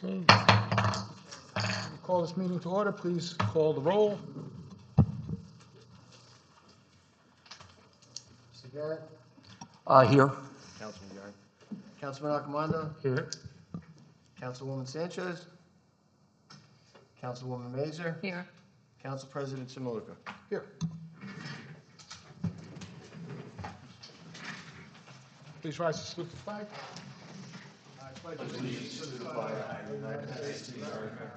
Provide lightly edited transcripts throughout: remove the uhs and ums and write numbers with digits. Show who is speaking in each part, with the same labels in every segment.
Speaker 1: Okay. Call this meeting to order. Please call the roll.
Speaker 2: Mr. Garrett?
Speaker 3: Here.
Speaker 2: Councilman Garrett. Councilman Accomando?
Speaker 1: Here.
Speaker 2: Councilwoman Sanchez? Councilwoman Mazer?
Speaker 4: Here.
Speaker 2: Council President Simulika?
Speaker 1: Here. Please rise to salute the flag. I pledge allegiance to the flag of the United States of America,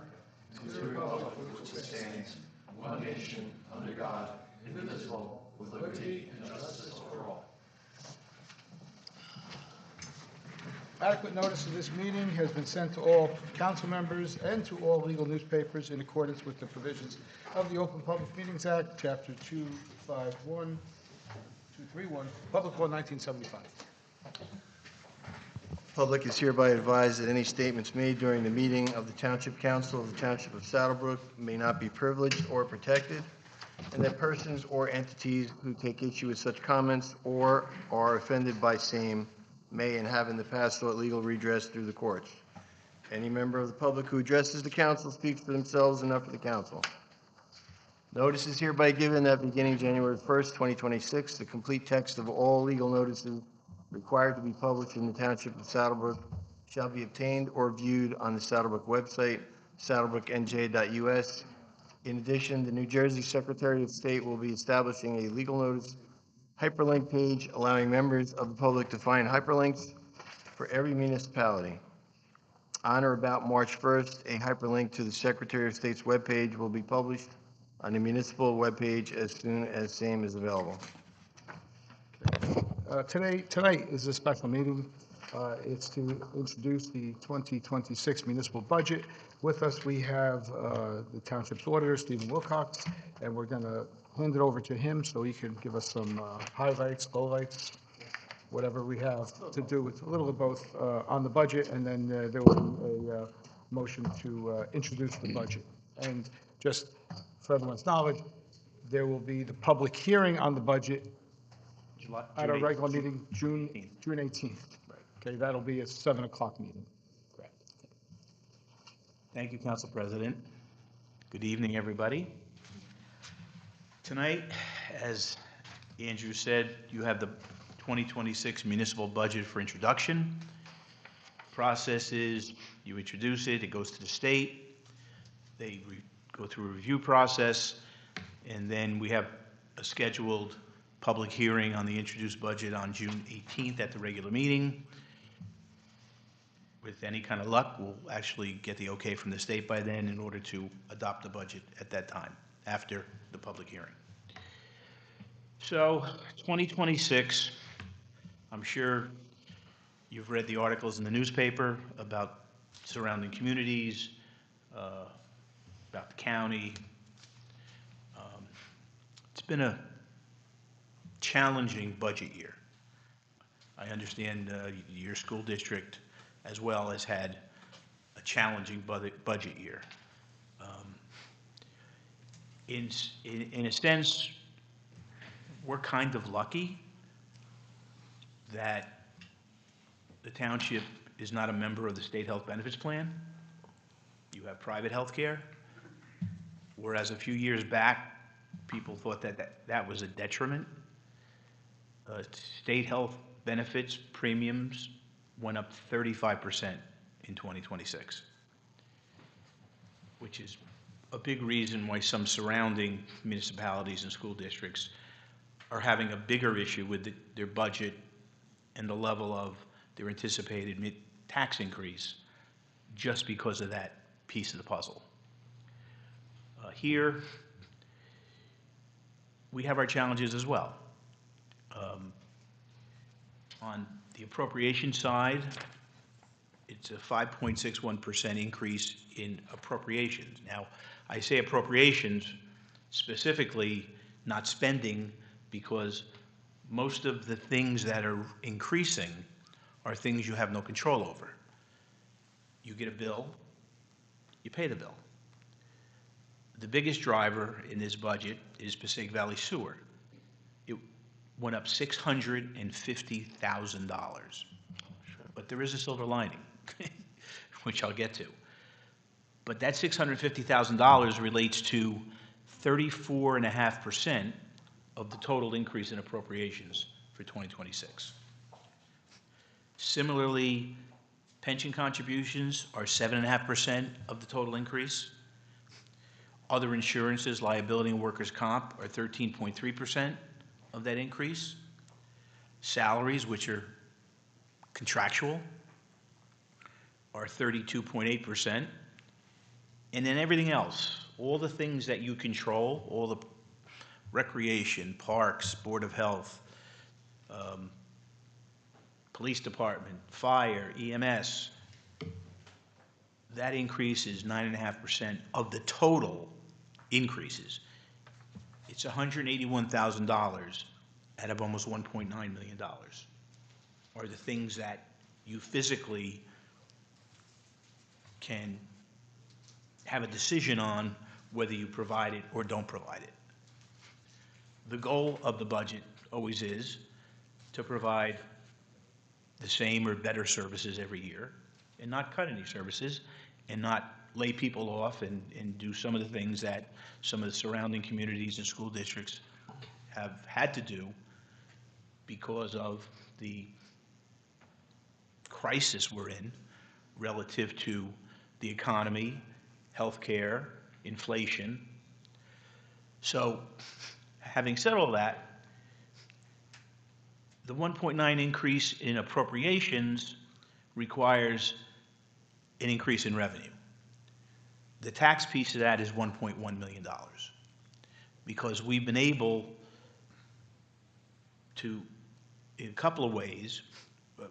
Speaker 1: to the republic for which it stands, one nation, under God, indivisible, with liberty and justice for all. Adequate notice of this meeting has been sent to all council members and to all legal newspapers in accordance with the provisions of the Open Public Meetings Act, Chapter 231, Public Law 1975.
Speaker 2: Public is hereby advised that any statements made during the meeting of the Township Council of the Township of Saddlebrook may not be privileged or protected, and that persons or entities who take issue with such comments or are offended by same may and have in the past sought legal redress through the courts. Any member of the public who addresses the council speaks for themselves and not for the council. Notice is hereby given that beginning January 1st, 2026, the complete text of all legal notices required to be published in the Township of Saddlebrook shall be obtained or viewed on the Saddlebrook website, saddlebrooknj.us. In addition, the New Jersey Secretary of State will be establishing a legal notice hyperlink page allowing members of the public to find hyperlinks for every municipality. On or about March 1st, a hyperlink to the Secretary of State's webpage will be published on the municipal webpage as soon as same is available.
Speaker 1: Tonight is a special meeting. It's to introduce the 2026 municipal budget. With us, we have the Township's auditor, Stephen Wilcox, and we're going to hand it over to him so he can give us some highlights, lowlights, whatever we have to do with a little of both on the budget, and then there will be a motion to introduce the budget. And just for everyone's knowledge, there will be the public hearing on the budget at our regular meeting, June 18th. Okay, that'll be a 7 o'clock meeting.
Speaker 3: Correct. Thank you, Council President. Good evening, everybody. Tonight, as Andrew said, you have the 2026 municipal budget for introduction. Process is you introduce it, it goes to the state, they go through a review process, and then we have a scheduled public hearing on the introduced budget on June 18th at the regular meeting. With any kind of luck, we'll actually get the okay from the state by then in order to adopt the budget at that time, after the public hearing. So, 2026, I'm sure you've read the articles in the newspaper about surrounding communities, about the county. It's been a challenging budget year. I understand your school district as well has had a challenging budget year. In a sense, we're kind of lucky that the township is not a member of the state health benefits plan. You have private health care, whereas a few years back, people thought that was a detriment. State health benefits premiums went up 35% in 2026, which is a big reason why some surrounding municipalities and school districts are having a bigger issue with their budget and the level of their anticipated tax increase just because of that piece of the puzzle. Here, we have our challenges as well. On the appropriation side, it's a 5.61% increase in appropriations. Now, I say appropriations specifically, not spending, because most of the things that are increasing are things you have no control over. You get a bill, you pay the bill. The biggest driver in this budget is Passaic Valley Sewer. It went up $650,000. But there is a silver lining, which I'll get to. But that $650,000 relates to 34.5% of the total increase in appropriations for 2026. Similarly, pension contributions are 7.5% of the total increase. Other insurances, liability and workers' comp, are 13.3% of that increase. Salaries, which are contractual, are 32.8%. And then everything else, all the things that you control, all the recreation, parks, Board of Health, police department, fire, EMS, that increase is 9.5% of the total increases. It's $181,000 out of almost $1.9 million are the things that you physically can have a decision on whether you provide it or don't provide it. The goal of the budget always is to provide the same or better services every year and not cut any services and not lay people off and do some of the things that some of the surrounding communities and school districts have had to do because of the crisis we're in relative to the economy, healthcare, inflation. So, having said all that, the 1.9 increase in appropriations requires an increase in revenue. The tax piece of that is $1.1 million because we've been able to, in a couple of ways,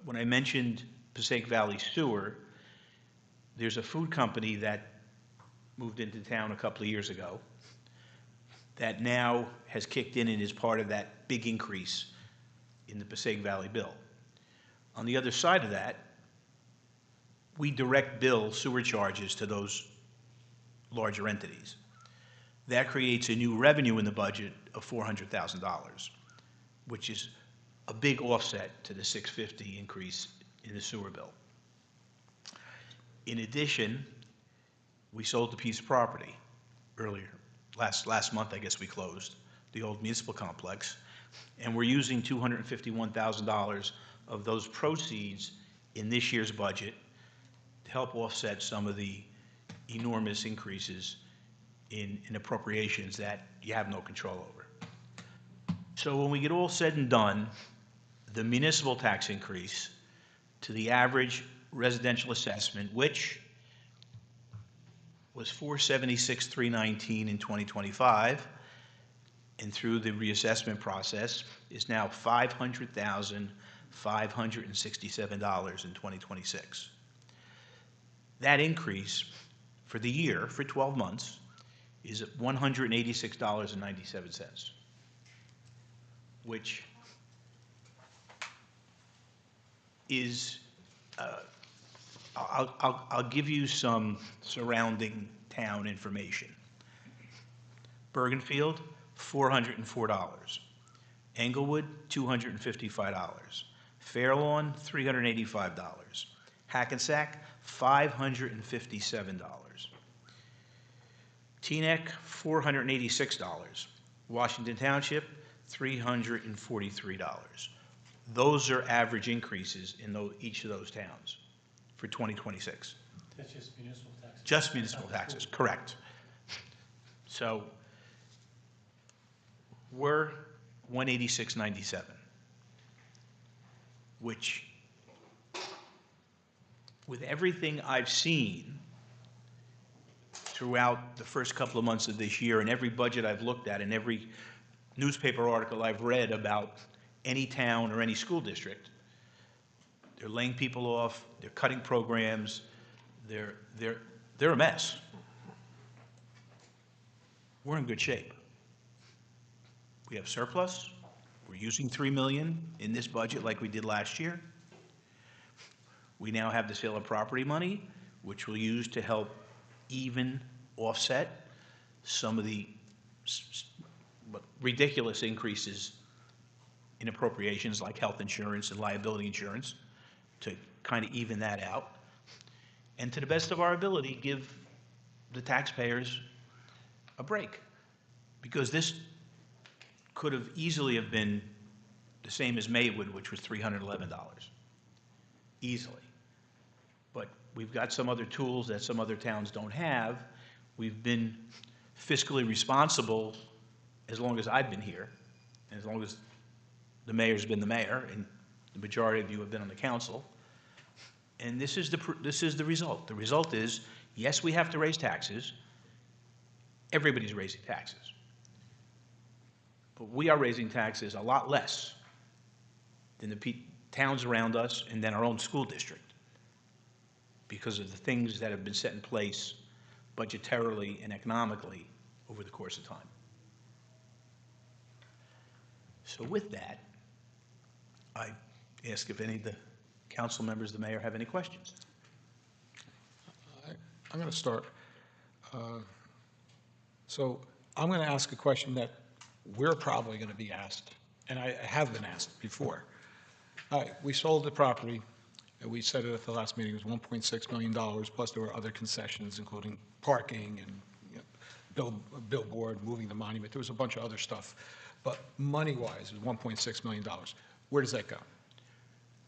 Speaker 3: when I mentioned Passaic Valley Sewer, there's a food company that moved into town a couple of years ago that now has kicked in and is part of that big increase in the Passaic Valley bill. On the other side of that, we direct bill sewer charges to those larger entities. That creates a new revenue in the budget of $400,000, which is a big offset to the $650 increase in the sewer bill. In addition, we sold a piece of property earlier. Last month, I guess we closed the old municipal complex, and we're using $251,000 of those proceeds in this year's budget to help offset some of the enormous increases in appropriations that you have no control over. So when we get all said and done, the municipal tax increase to the average residential assessment, which was $476,319 in 2025, and through the reassessment process is now $500,567 in 2026. That increase for the year, for 12 months, is at $186.97, which is, I'll give you some surrounding town information. Bergenfield, $404. Englewood, $255. Fairlawn, $385. Hackensack, $557. Teaneck, $486. Washington Township, $343. Those are average increases in each of those towns for 2026.
Speaker 4: That's just municipal taxes?
Speaker 3: Just municipal taxes, correct. So we're 186.97, which, with everything I've seen throughout the first couple of months of this year and every budget I've looked at and every newspaper article I've read about any town or any school district, they're laying people off, they're cutting programs, they're a mess. We're in good shape. We have surplus. We're using $3 million in this budget like we did last year. We now have the sale of property money, which we'll use to help even offset some of the ridiculous increases in appropriations like health insurance and liability insurance to kind of even that out. And to the best of our ability, give the taxpayers a break. Because this could have easily have been the same as Maywood, which was $311, easily. But we've got some other tools that some other towns don't have. We've been fiscally responsible as long as I've been here, and as long as the mayor's been the mayor, and the majority of you have been on the council. And this is the result. The result is, yes, we have to raise taxes. Everybody's raising taxes. But we are raising taxes a lot less than the towns around us and than our own school district, because of the things that have been set in place budgetarily and economically over the course of time. So with that, I ask if any of the council members, the mayor, have any questions.
Speaker 1: I'm going to start. So I'm going to ask a question that we're probably going to be asked, and I have been asked before. All right, we sold the property, and we said it at the last meeting, it was $1.6 million, plus there were other concessions, including parking and, you know, billboard, moving the monument. There was a bunch of other stuff. But money-wise, it was $1.6 million. Where does that go?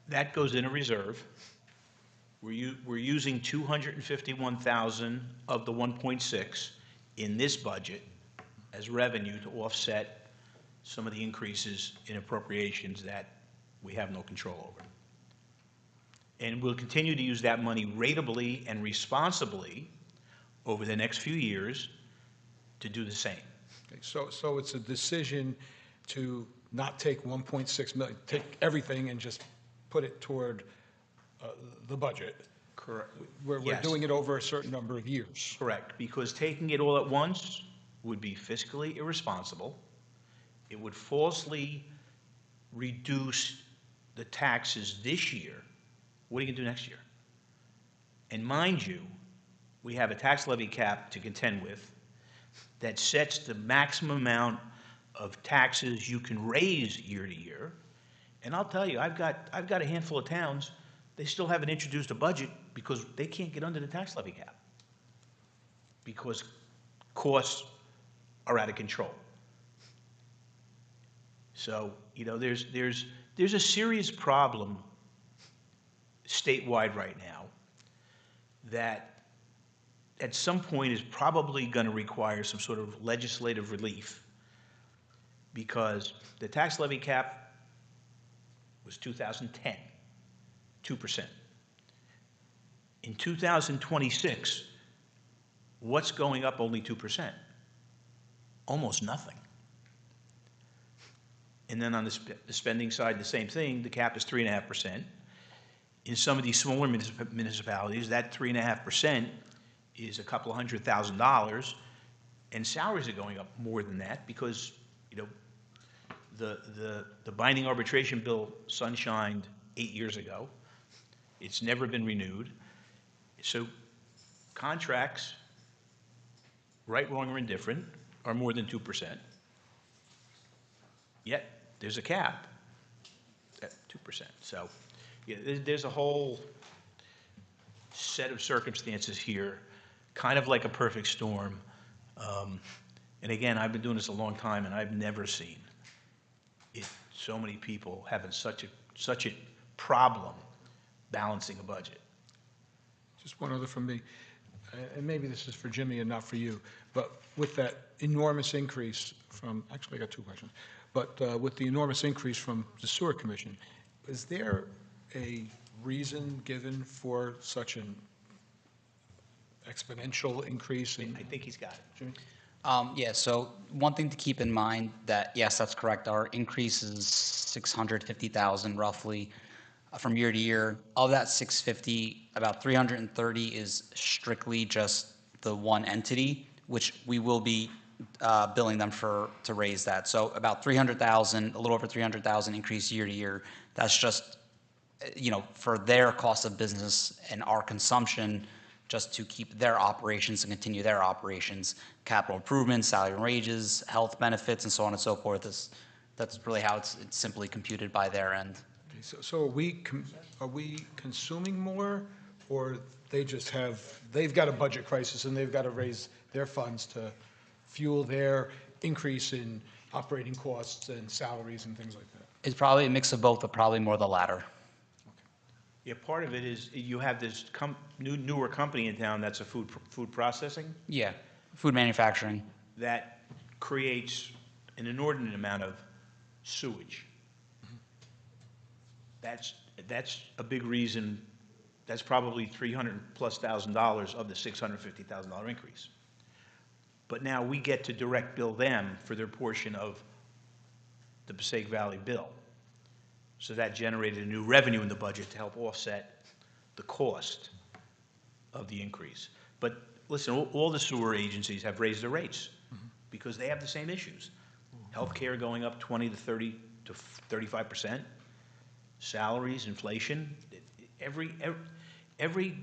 Speaker 3: That goes in a reserve. We're using $251,000 of the 1.6 in this budget as revenue to offset some of the increases in appropriations that we have no control over. And we'll continue to use that money ratably and responsibly over the next few years to do the same.
Speaker 1: Okay, so it's a decision to not take 1.6 million, take everything and just put it toward the budget.
Speaker 3: Correct.
Speaker 1: We're
Speaker 3: Yes.
Speaker 1: doing it over a certain number of years.
Speaker 3: Correct, because taking it all at once would be fiscally irresponsible. It would falsely reduce the taxes this year. What are you going to do next year? And mind you, we have a tax levy cap to contend with that sets the maximum amount of taxes you can raise year to year. And I'll tell you, I've got a handful of towns, they still haven't introduced a budget because they can't get under the tax levy cap, because costs are out of control. So, you know, there's a serious problem statewide right now that at some point is probably going to require some sort of legislative relief, because the tax levy cap was 2010, 2%. In 2026, what's going up only 2%? Almost nothing. And then on the spending side, the same thing, the cap is 3.5%. In some of these smaller municipalities, that 3.5% is a couple of $100,000, and salaries are going up more than that because, you know, the binding arbitration bill sunshined 8 years ago. It's never been renewed. So contracts, right, wrong, or indifferent, are more than 2%. Yet there's a cap at 2%. So yeah, there's a whole set of circumstances here, kind of like a perfect storm. And again, I've been doing this a long time, and I've never seen so many people having such a problem balancing a budget.
Speaker 1: Just one other from me, and maybe this is for Jimmy and not for you, but with that enormous increase from, actually I got two questions, but with the enormous increase from the sewer commission, is there a reason given for such an exponential increase in?
Speaker 3: I think he's got it.
Speaker 1: Jimmy?
Speaker 4: Yeah, so one thing to keep in mind that, yes, that's correct. Our increase is 650,000 roughly from year to year. Of that 650, about 330 is strictly just the one entity, which we will be billing them to raise that. So about 300,000, a little over 300,000 increase year to year. That's just, you know, for their cost of business and our consumption, just to keep their operations and continue their operations, capital improvements, salary and wages, health benefits, and so on and so forth. That's really how it's simply computed by their end.
Speaker 1: Okay, so are we consuming more, or they've got a budget crisis and they've got to raise their funds to fuel their increase in operating costs and salaries and things like that?
Speaker 4: It's probably a mix of both, but probably more the latter.
Speaker 3: Yeah, part of it is you have this newer company in town that's a food processing
Speaker 4: Yeah, food manufacturing.
Speaker 3: that creates an inordinate amount of sewage. That's a big reason. That's probably $300,000+ of the $650,000 increase. But now we get to direct bill them for their portion of the Passaic Valley bill. So that generated a new revenue in the budget to help offset the cost of the increase. But listen, all the sewer agencies have raised their rates because they have the same issues. Healthcare going up 20 to 30 to 35%, salaries, inflation. Every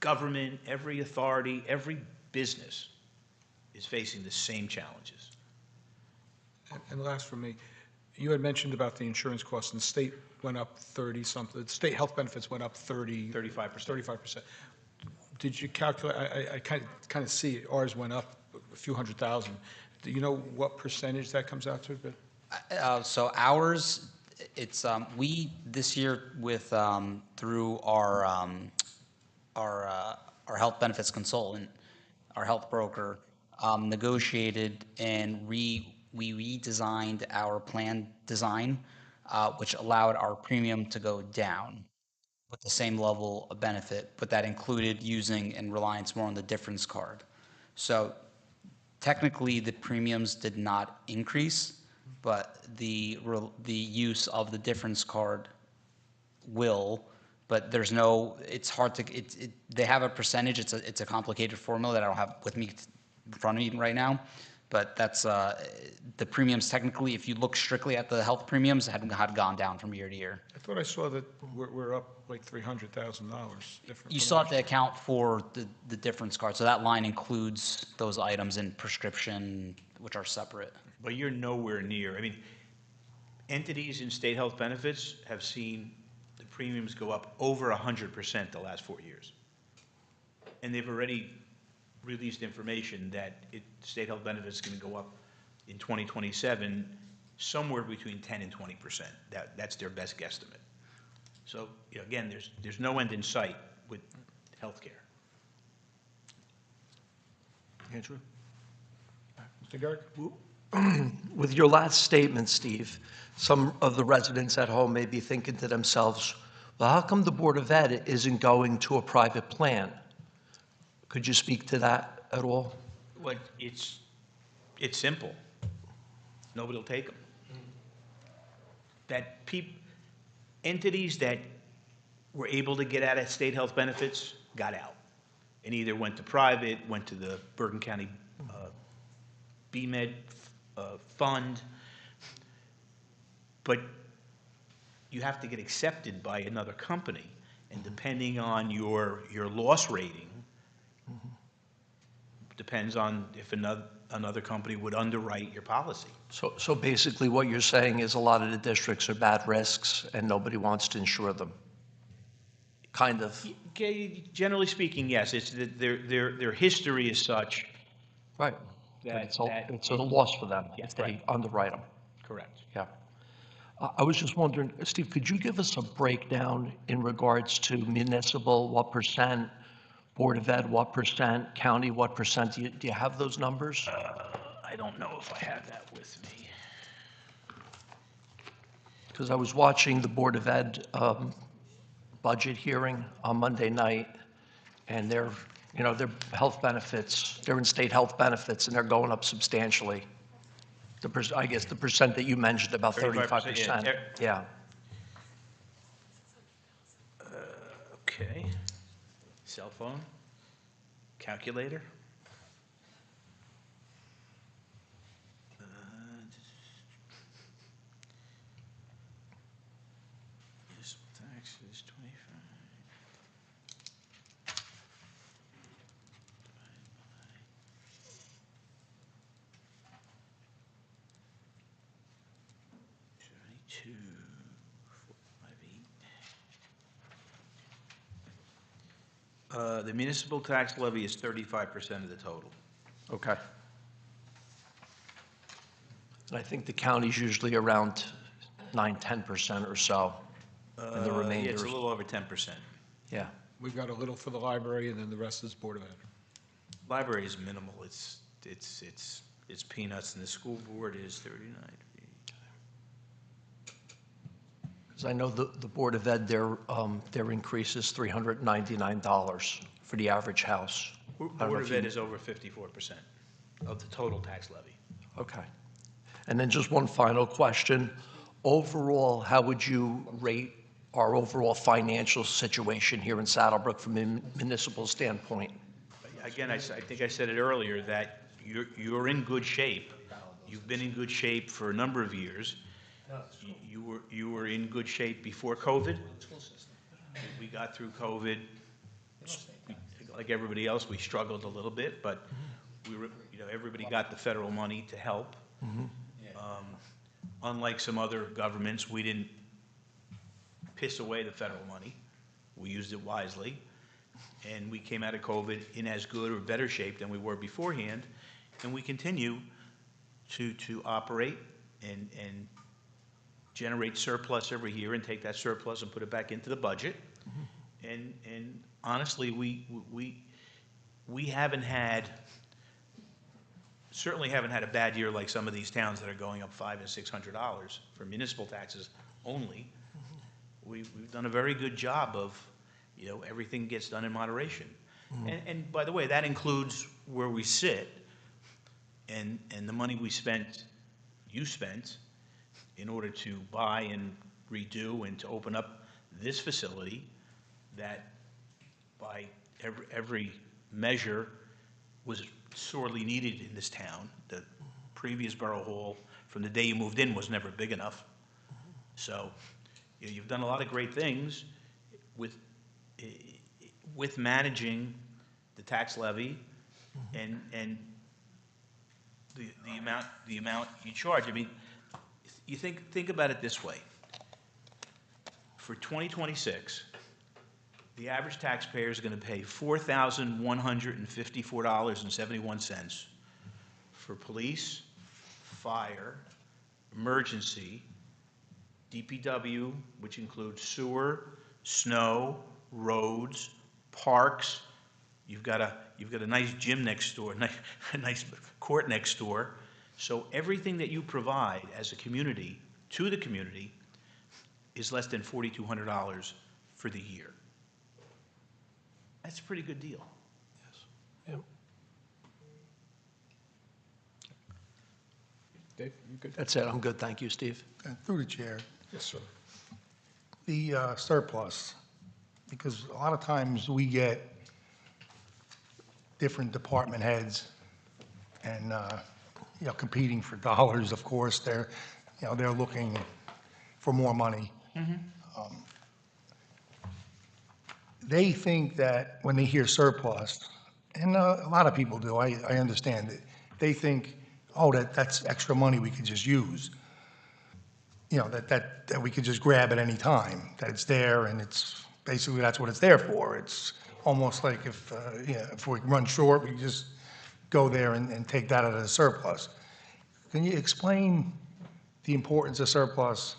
Speaker 3: government, every authority, every business is facing the same challenges.
Speaker 1: And last for me, you had mentioned about the insurance costs, and the state went up 30-something, state health benefits went up
Speaker 3: 35%.
Speaker 1: 35%. Did you calculate, I kind of see it, ours went up a few hundred thousand. Do you know what percentage that comes out to?
Speaker 4: So ours, it's, we, this year with, through our health benefits consultant, our health broker, negotiated and we redesigned our plan design, which allowed our premium to go down with the same level of benefit, but that included using and reliance more on the difference card. So technically, the premiums did not increase, but the use of the difference card will, but there's no, it's hard to, they have a percentage, it's a complicated formula that I don't have with me in front of me right now, but that's, the premiums technically, if you look strictly at the health premiums, had gone down from year to year.
Speaker 1: I thought I saw that we're up like $300,000 different.
Speaker 4: You still have to account for the difference card, so that line includes those items in prescription, which are separate.
Speaker 3: But you're nowhere near. I mean, entities in state health benefits have seen the premiums go up over 100% the last 4 years. And they've already released information that state health benefits is going to go up in 2027 somewhere between 10 and 20%. That's their best guesstimate. So, you know, again, there's no end in sight with healthcare.
Speaker 2: Andrew?
Speaker 1: Mr. Garrick?
Speaker 5: With your last statement, Steve, some of the residents at home may be thinking to themselves, well, how come the Board of Ed isn't going to a private plan? Could you speak to that at all?
Speaker 3: Well, it's simple. Nobody will take them. Entities that were able to get out of state health benefits got out and either went to private, went to the Bergen County BMed fund, but you have to get accepted by another company, and depending on your loss rating, depends on if another company would underwrite your policy.
Speaker 5: So basically what you're saying is a lot of the districts are bad risks and nobody wants to insure them? Kind of.
Speaker 3: Generally speaking, yes. It's that their history is such.
Speaker 5: Right.
Speaker 3: That-
Speaker 5: It's a loss for them
Speaker 3: Yeah,
Speaker 5: if they
Speaker 3: right.
Speaker 5: underwrite them.
Speaker 3: Correct.
Speaker 5: Yeah. I was just wondering, Steve, could you give us a breakdown in regards to municipal, what percent, Board of Ed, what percent, county, what percent? Do you have those numbers?
Speaker 3: I don't know if I have that with me.
Speaker 5: Because I was watching the Board of Ed budget hearing on Monday night, and their health benefits, they're in state health benefits, and they're going up substantially. I guess the percent that you mentioned, about
Speaker 3: 35%,
Speaker 5: 35%. Yeah.
Speaker 3: Okay. Cell phone, calculator. Municipal taxes, 25. Divided by 72, 458. The municipal tax levy is 35% of the total.
Speaker 5: Okay. And I think the county's usually around 9-10% or so, and the
Speaker 3: Yeah,
Speaker 5: remainder
Speaker 3: it's a
Speaker 5: is,
Speaker 3: little over 10%.
Speaker 5: yeah.
Speaker 1: We've got a little for the library, and then the rest is Board of Ed.
Speaker 3: Library is minimal, it's peanuts, and the school board is 39.
Speaker 5: Because I know the Board of Ed, their increase is $399 for the average house. I don't know
Speaker 3: Board
Speaker 5: if
Speaker 3: of
Speaker 5: you-
Speaker 3: Ed is over 54% of the total tax levy.
Speaker 5: Okay. And then just one final question. Overall, how would you rate our overall financial situation here in Saddlebrook from a municipal standpoint?
Speaker 3: Again, I think I said it earlier, that you're in good shape. You've been in good shape for a number of years. You were in good shape before COVID. We got through COVID. Like everybody else, we struggled a little bit, but everybody got the federal money to help. Unlike some other governments, we didn't piss away the federal money. We used it wisely. And we came out of COVID in as good or better shape than we were beforehand. And we continue to operate and generate surplus every year and take that surplus and put it back into the budget. And honestly, we haven't had, certainly haven't had a bad year like some of these towns that are going up $500 and $600 for municipal taxes only. We've done a very good job of, everything gets done in moderation. And by the way, that includes where we sit and the money you spent in order to buy and redo and to open up this facility that by every measure was sorely needed in this town. The previous Borough Hall, from the day you moved in, was never big enough. So you've done a lot of great things with managing the tax levy and the amount you charge. I mean, you think about it this way. For 2026, the average taxpayer is going to pay $4,154.71 for police, fire, emergency, DPW, which includes sewer, snow, roads, parks. You've got a nice gym next door, a nice court next door. So everything that you provide as a community to the community is less than $4,200 for the year. That's a pretty good deal.
Speaker 5: Yep.
Speaker 1: Dave, you good?
Speaker 5: That's it. I'm good. Thank you, Steve.
Speaker 6: Through the chair,
Speaker 1: Yes, sir.
Speaker 6: the surplus, because a lot of times we get different department heads and, competing for dollars, of course, they're looking for more money. They think that when they hear surplus, and a lot of people do, I understand it, they think, oh, that's extra money we could just use. That we could just grab at any time, that it's there, and it's basically that's what it's there for. It's almost like if we run short, we just go there and take that out of the surplus. Can you explain the importance of surplus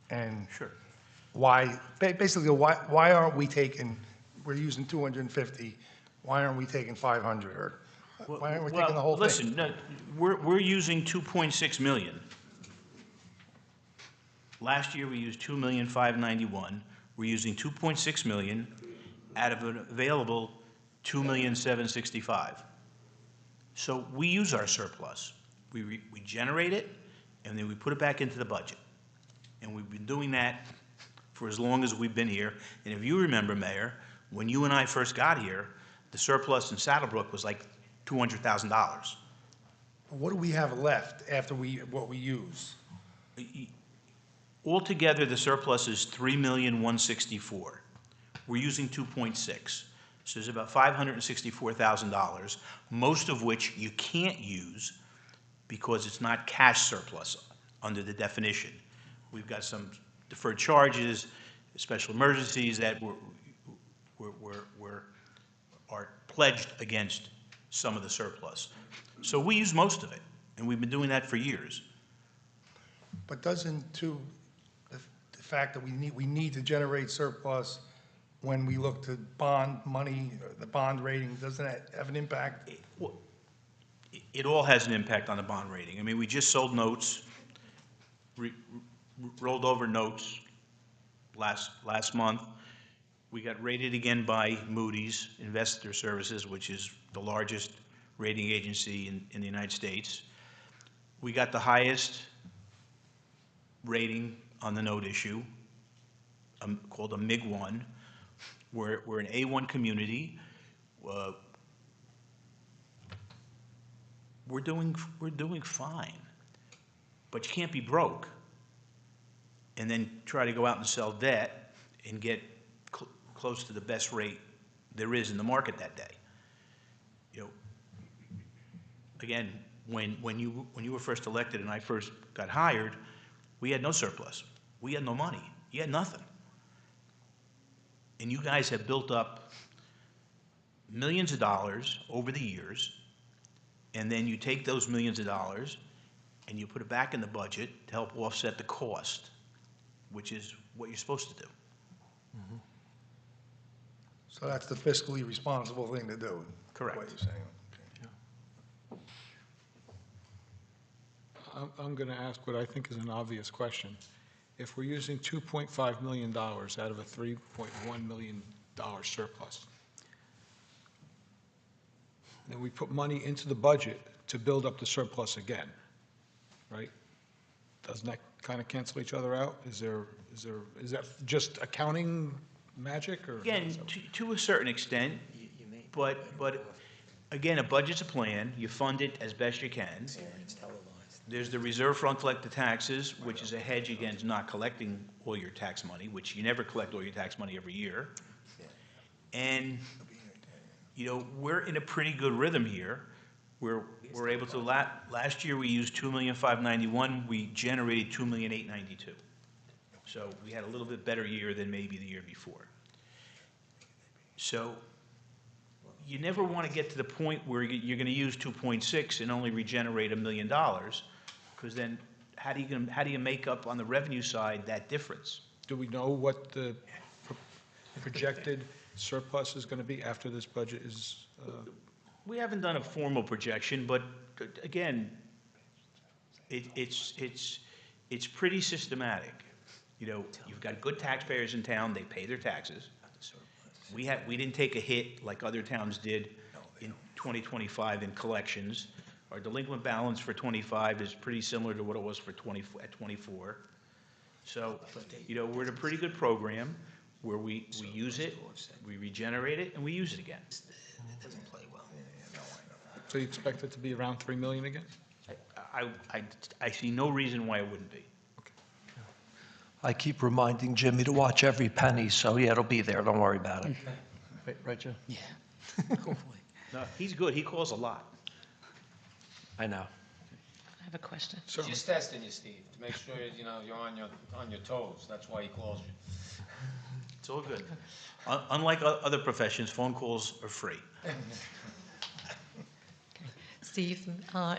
Speaker 6: and
Speaker 3: Sure.
Speaker 6: why, basically, why aren't we taking, we're using 250, why aren't we taking 500, or why aren't we taking the whole thing?
Speaker 3: Listen, no, we're using 2.6 million. Last year, we used 2,591,000. We're using 2.6 million out of an available 2,765,000. So we use our surplus. We generate it, and then we put it back into the budget. And we've been doing that for as long as we've been here. And if you remember, Mayor, when you and I first got here, the surplus in Saddlebrook was like $200,000.
Speaker 6: What do we have left after what we use?
Speaker 3: Altogether, the surplus is $3,164,000. We're using 2.6. So there's about $564,000, most of which you can't use because it's not cash surplus under the definition. We've got some deferred charges, special emergencies that we're are pledged against some of the surplus. So we use most of it, and we've been doing that for years.
Speaker 6: But doesn't, too, the fact that we need to generate surplus when we look to bond money, the bond rating, doesn't that have an impact?
Speaker 3: It all has an impact on the bond rating. I mean, we just sold notes, rolled over notes last month. We got rated again by Moody's Investor Services, which is the largest rating agency in the United States. We got the highest rating on the note issue, called a MIG-1. We're an A1 community. We're doing fine, but you can't be broke and then try to go out and sell debt and get close to the best rate there is in the market that day. You know, again, when you were first elected and I first got hired, we had no surplus. We had no money. You had nothing. And you guys have built up millions of dollars over the years, and then you take those millions of dollars and you put it back in the budget to help offset the cost, which is what you're supposed to do.
Speaker 6: So that's the fiscally responsible thing to do?
Speaker 3: Correct.
Speaker 6: What you're saying.
Speaker 1: I'm going to ask what I think is an obvious question. If we're using $2.5 million out of a $3.1 million surplus, then we put money into the budget to build up the surplus again, right? Doesn't that kind of cancel each other out? Is that just accounting magic, or?
Speaker 3: Again, to a certain extent, but again, a budget's a plan. You fund it as best you can. There's the reserve for uncollected taxes, which is a hedge against not collecting all your tax money, which you never collect all your tax money every year. And, you know, we're in a pretty good rhythm here. We're able to, last year we used $2,591,000, we generated $2,892,000. So we had a little bit better year than maybe the year before. So you never want to get to the point where you're going to use 2.6 and only regenerate $1 million, because then how do you make up on the revenue side that difference?
Speaker 1: Do we know what the projected surplus is going to be after this budget is?
Speaker 3: We haven't done a formal projection, but again, it's pretty systematic. You know, you've got good taxpayers in town, they pay their taxes. We didn't take a hit like other towns did in 2025 in collections. Our delinquent balance for 25 is pretty similar to what it was for 24. So, you know, we're in a pretty good program where we use it, we regenerate it, and we use it again.
Speaker 1: So you expect it to be around 3 million again?
Speaker 3: I see no reason why it wouldn't be.
Speaker 5: I keep reminding Jimmy to watch every penny, so yeah, it'll be there, don't worry about it. Right, Jim?
Speaker 4: Yeah, hopefully.
Speaker 3: No, he's good, he calls a lot.
Speaker 5: I know.
Speaker 7: I have a question.
Speaker 1: Certainly.
Speaker 8: Just testing you, Steve, to make sure, you know, you're on your toes. That's why he calls you.
Speaker 3: It's all good. Unlike other professions, phone calls are free.
Speaker 7: Steve,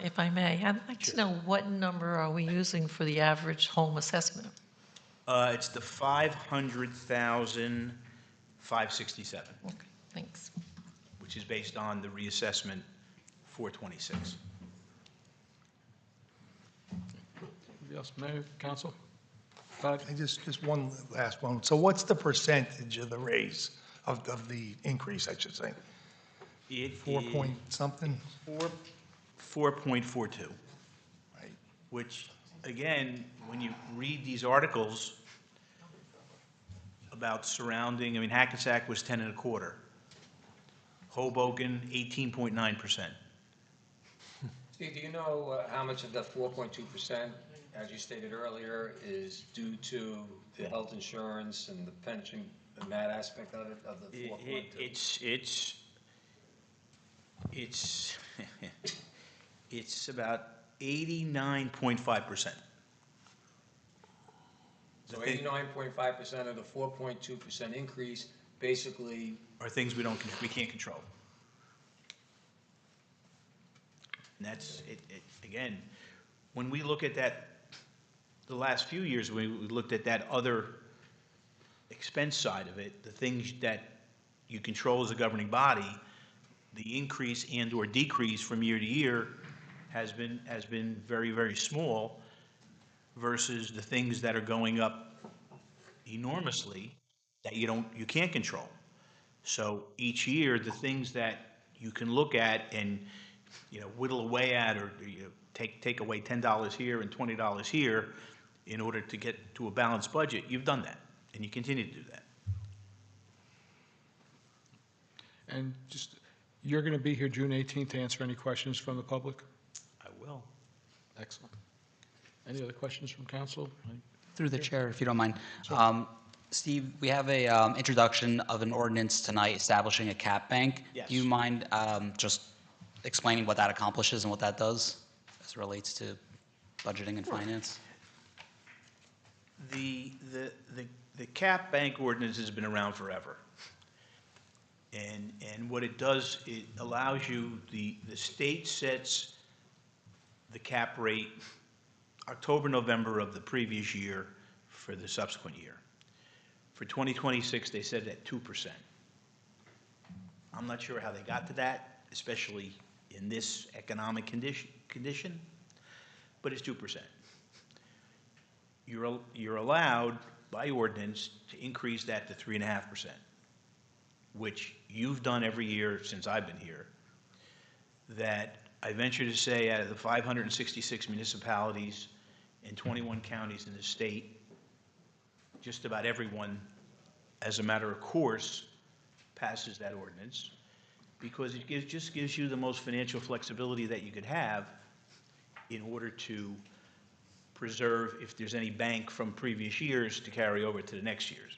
Speaker 7: if I may, I'd like to know what number are we using for the average home assessment?
Speaker 3: It's the 500,567,
Speaker 7: Okay, thanks.
Speaker 3: which is based on the reassessment 426.
Speaker 1: Anybody else, Mayor, Council? Todd?
Speaker 6: And just one last one. So what's the percentage of the raise, of the increase, I should say?
Speaker 3: It
Speaker 6: 4 point something?
Speaker 3: 4.42,
Speaker 6: Right.
Speaker 3: which, again, when you read these articles about surrounding, I mean, Hackensack was 10 1/4. Hoboken, 18.9%.
Speaker 8: Steve, do you know how much of the 4.2%, as you stated earlier, is due to the health insurance and the pension and that aspect of it, of the 4.2?
Speaker 3: It's about 89.5%.
Speaker 8: So 89.5% of the 4.2% increase basically
Speaker 3: Are things we can't control. And that's, again, when we look at that, the last few years, we looked at that other expense side of it, the things that you control as a governing body, the increase and/or decrease from year to year has been very, very small versus the things that are going up enormously that you can't control. So each year, the things that you can look at and, whittle away at, or, take away $10 here and $20 here in order to get to a balanced budget, you've done that, and you continue to do that.
Speaker 1: And just, you're going to be here June 18th to answer any questions from the public?
Speaker 3: I will.
Speaker 1: Excellent. Any other questions from council?
Speaker 4: Through the chair, if you don't mind. Steve, we have a introduction of an ordinance tonight establishing a cap bank.
Speaker 3: Yes.
Speaker 4: Do you mind just explaining what that accomplishes and what that does as it relates to budgeting and finance?
Speaker 3: The cap bank ordinance has been around forever. And what it does, it allows you, the state sets the cap rate October, November of the previous year for the subsequent year. For 2026, they set it at 2%. I'm not sure how they got to that, especially in this economic condition, but it's 2%. You're allowed by ordinance to increase that to 3.5%, which you've done every year since I've been here. That I venture to say, out of the 566 municipalities and 21 counties in the state, just about everyone, as a matter of course, passes that ordinance, because it just gives you the most financial flexibility that you could have in order to preserve, if there's any bank from previous years, to carry over to the next year's.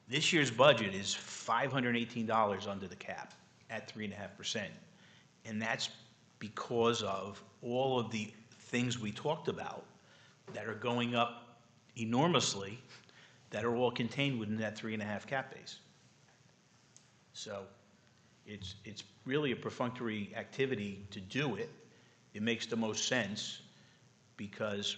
Speaker 3: This year's budget is $518 under the cap at 3.5%. And that's because of all of the things we talked about that are going up enormously, that are all contained within that 3.5 cap base. So it's really a perfunctory activity to do it. It makes the most sense because,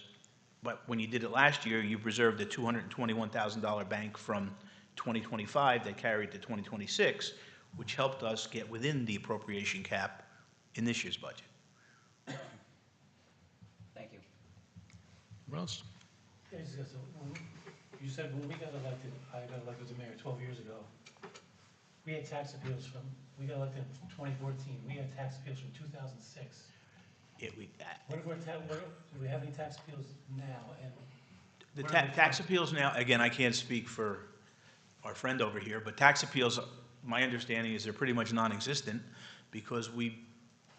Speaker 3: but when you did it last year, you preserved a $221,000 bank from 2025 that carried to 2026, which helped us get within the appropriation cap in this year's budget.
Speaker 4: Thank you.
Speaker 1: What else?
Speaker 9: You said when we got elected, I got elected as mayor 12 years ago, we had tax appeals we got elected in 2014, we had tax appeals from 2006. Do we have any tax appeals now? And
Speaker 3: The tax appeals now, again, I can't speak for our friend over here, but tax appeals, my understanding is they're pretty much non-existent because we've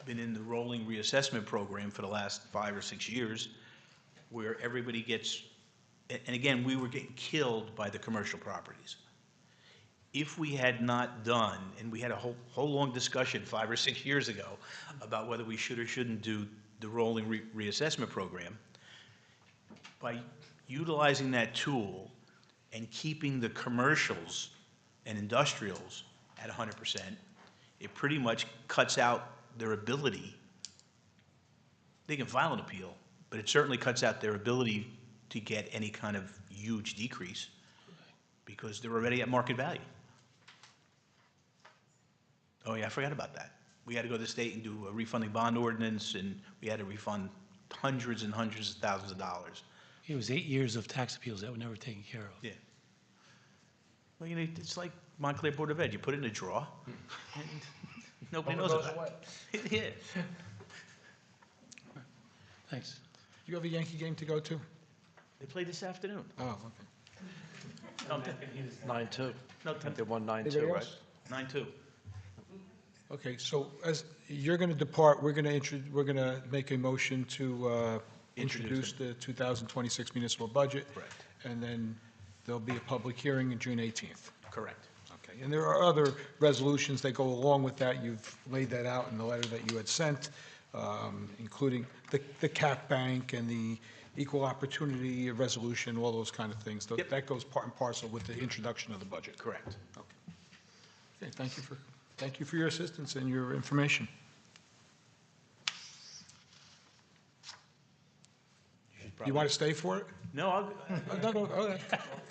Speaker 3: been in the rolling reassessment program for the last 5 or 6 years where everybody gets, and again, we were getting killed by the commercial properties. If we had not done, and we had a whole long discussion 5 or 6 years ago about whether we should or shouldn't do the rolling reassessment program, by utilizing that tool and keeping the commercials and industrials at 100%, it pretty much cuts out their ability. They can file an appeal, but it certainly cuts out their ability to get any kind of huge decrease because they're already at market value. Oh yeah, I forgot about that. We had to go to the state and do a refunding bond ordinance, and we had to refund hundreds and hundreds of thousands of dollars.
Speaker 9: It was 8 years of tax appeals that were never taken care of.
Speaker 3: Yeah. Well, it's like Montclair Board of Ed. You put it in a drawer, and nobody knows about it. Yeah.
Speaker 9: Thanks.
Speaker 1: Do you have a Yankee game to go to?
Speaker 3: They played this afternoon.
Speaker 1: Oh, okay.
Speaker 3: No,
Speaker 5: 9-2.
Speaker 3: no,
Speaker 5: They won 9-2,
Speaker 1: Anybody
Speaker 5: right?
Speaker 1: else?
Speaker 3: 9-2.
Speaker 1: Okay, so as you're going to depart, we're going to make a motion to introduce the 2026 municipal budget.
Speaker 3: Correct.
Speaker 1: And then there'll be a public hearing on June 18th.
Speaker 3: Correct.
Speaker 1: Okay, and there are other resolutions that go along with that. You've laid that out in the letter that you had sent, including the cap bank and the equal opportunity resolution, all those kind of things.
Speaker 3: Yep.
Speaker 1: That goes part and parcel with the introduction of the budget.
Speaker 3: Correct.
Speaker 1: Okay, thank you for your assistance and your information.
Speaker 3: probably.
Speaker 1: You want to stay for it?
Speaker 3: No, I'll,
Speaker 1: No, no, okay.